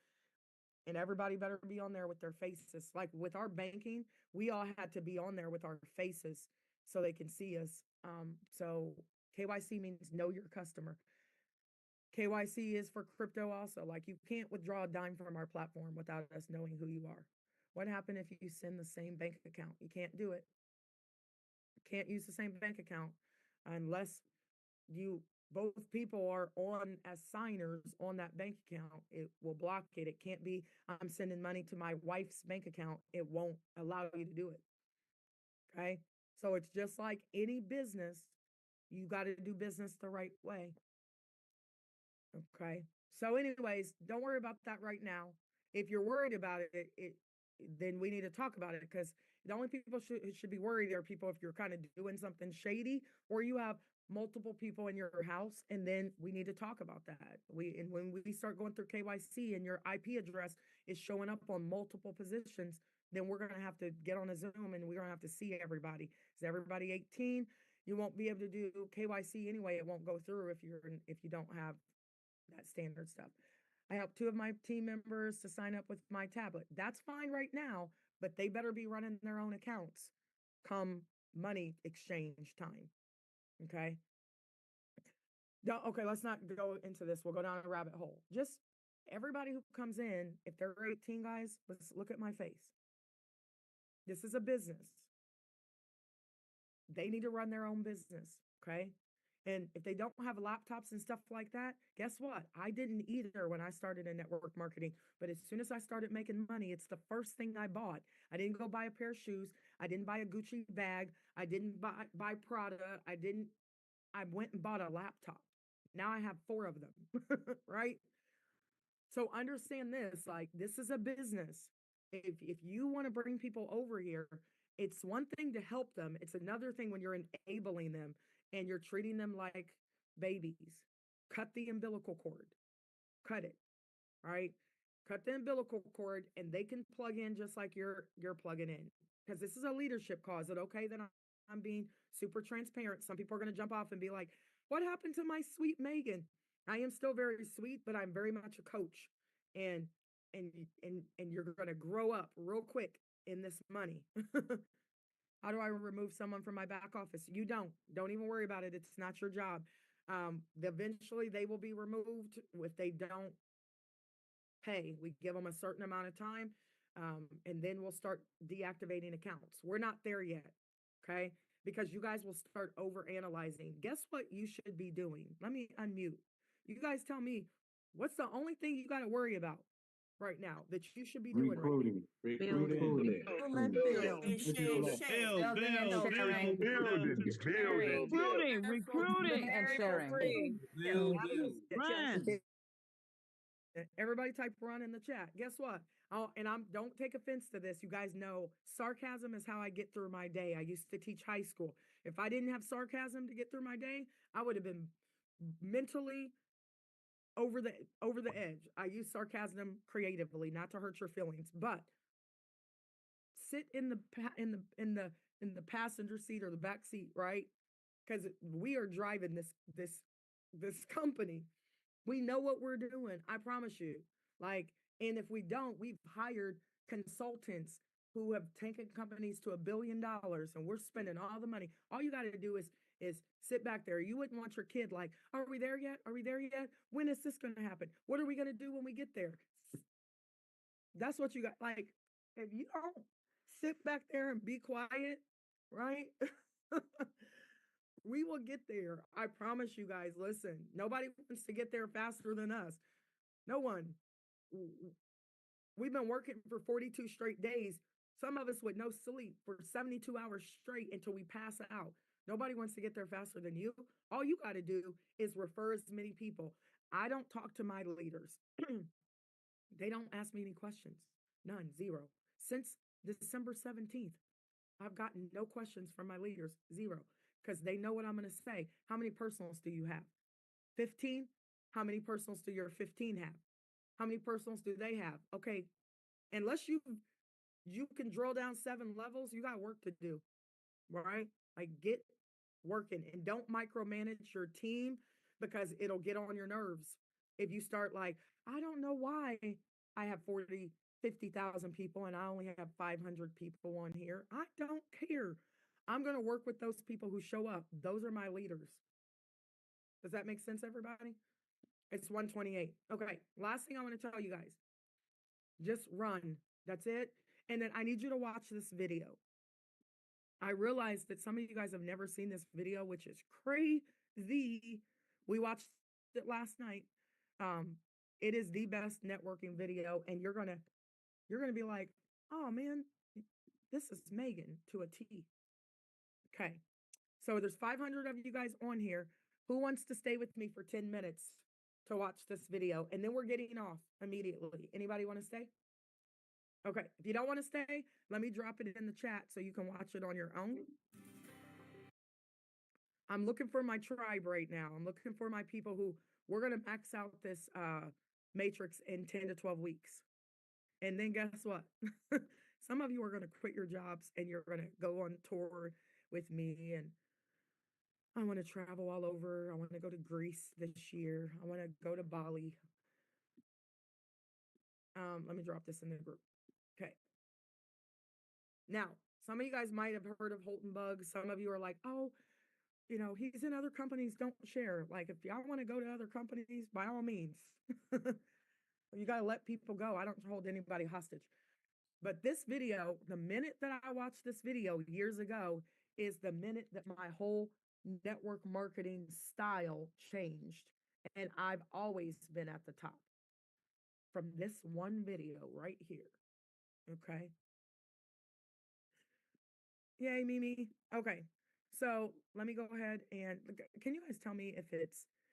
and everybody better be on there with their faces. Like with our banking, we all had to be on there with our faces so they can see us. So KYC means know your customer. KYC is for crypto also. Like you can't withdraw a dime from our platform without us knowing who you are. What happened if you send the same bank account? You can't do it. You can't use the same bank account unless both people are on as signers on that bank account. It will block it. It can't be, I'm sending money to my wife's bank account. It won't allow you to do it. Okay. So it's just like any business. You got to do business the right way. Okay. So anyways, don't worry about that right now. If you're worried about it, then we need to talk about it because the only people should be worried are people if you're kind of doing something shady or you have multiple people in your house, and then we need to talk about that. When we start going through KYC and your IP address is showing up on multiple positions, then we're going to have to get on a Zoom and we're going to have to see everybody. Is everybody 18? You won't be able to do KYC anyway. It won't go through if you don't have that standard stuff. I helped 2 of my team members to sign up with my tablet. That's fine right now, but they better be running their own accounts come money exchange time. Okay. Okay, let's not go into this. We'll go down a rabbit hole. Just everybody who comes in, if they're 18 guys, let's look at my face. This is a business. They need to run their own business. Okay. And if they don't have laptops and stuff like that, guess what? I didn't either when I started in network marketing. But as soon as I started making money, it's the first thing I bought. I didn't go buy a pair of shoes. I didn't buy a Gucci bag. I didn't buy Prada. I went and bought a laptop. Now I have 4 of them, right? So understand this, like this is a business. If you want to bring people over here, it's one thing to help them. It's another thing when you're enabling them and you're treating them like babies. Cut the umbilical cord. Cut it. Right? Cut the umbilical cord and they can plug in just like you're plugging in. Because this is a leadership cause. Is it okay that I'm being super transparent? Some people are going to jump off and be like, what happened to my sweet Megan? I am still very sweet, but I'm very much a coach. And you're going to grow up real quick in this money. How do I remove someone from my back office? You don't even worry about it. It's not your job. Eventually they will be removed if they don't pay. We give them a certain amount of time. And then we'll start deactivating accounts. We're not there yet. Okay. Because you guys will start over analyzing. Guess what you should be doing? Let me unmute. You guys tell me, what's the only thing you got to worry about right now that you should be doing? Recruiting. Recruiting. Recruiting and sharing. Everybody type run in the chat. Guess what? Don't take offense to this. You guys know sarcasm is how I get through my day. I used to teach high school. If I didn't have sarcasm to get through my day, I would have been mentally over the edge. I use sarcasm creatively, not to hurt your feelings, but sit in the passenger seat or the back seat, right? Because we are driving this company. We know what we're doing. I promise you. And if we don't, we've hired consultants who have taken companies to $1 billion and we're spending all the money. All you got to do is sit back there. You wouldn't want your kid like, are we there yet? Are we there yet? When is this going to happen? What are we going to do when we get there? That's what you got. Like, if you don't sit back there and be quiet, right? We will get there. I promise you guys, listen, nobody wants to get there faster than us. No one. We've been working for 42 straight days. Some of us with no sleep for 72 hours straight until we pass out. Nobody wants to get there faster than you. All you got to do is refer as many people. I don't talk to my leaders. They don't ask me any questions. None, 0. Since December 17th, I've gotten no questions from my leaders, 0, because they know what I'm going to say. How many personals do you have? 15? How many personals do your 15 have? How many personals do they have? Okay, unless you can drill down 7 levels, you got work to do, right? Like get working and don't micromanage your team because it'll get on your nerves. If you start like, I don't know why I have 50,000 people and I only have 500 people on here. I don't care. I'm going to work with those people who show up. Those are my leaders. Does that make sense, everybody? It's 1:28. Okay, last thing I want to tell you guys. Just run. That's it. And then I need you to watch this video. I realize that some of you guys have never seen this video, which is crazy. We watched it last night. It is the best networking video, and you're gonna be like, oh man, this is Megan to a T. Okay, so there's 500 of you guys on here. Who wants to stay with me for 10 minutes to watch this video? And then we're getting off immediately. Anybody want to stay? Okay, if you don't want to stay, let me drop it in the chat so you can watch it on your own. I'm looking for my tribe right now. I'm looking for my people who we're going to max out this matrix in 10 to 12 weeks. And then guess what? Some of you are going to quit your jobs and you're going to go on tour with me. And I want to travel all over. I want to go to Greece this year. I want to go to Bali. Let me drop this in the group. Okay. Now, some of you guys might have heard of Holton Buggs. Some of you are like, oh, you know, he's in other companies, don't share. Like, if y'all want to go to other companies, by all means. You got to let people go. I don't hold anybody hostage. But this video, the minute that I watched this video years ago, is the minute that my whole network marketing style changed. And I've always been at the top from this one video right here. Okay. Yay, Mimi. Okay. So let me go ahead and can you guys tell me if it's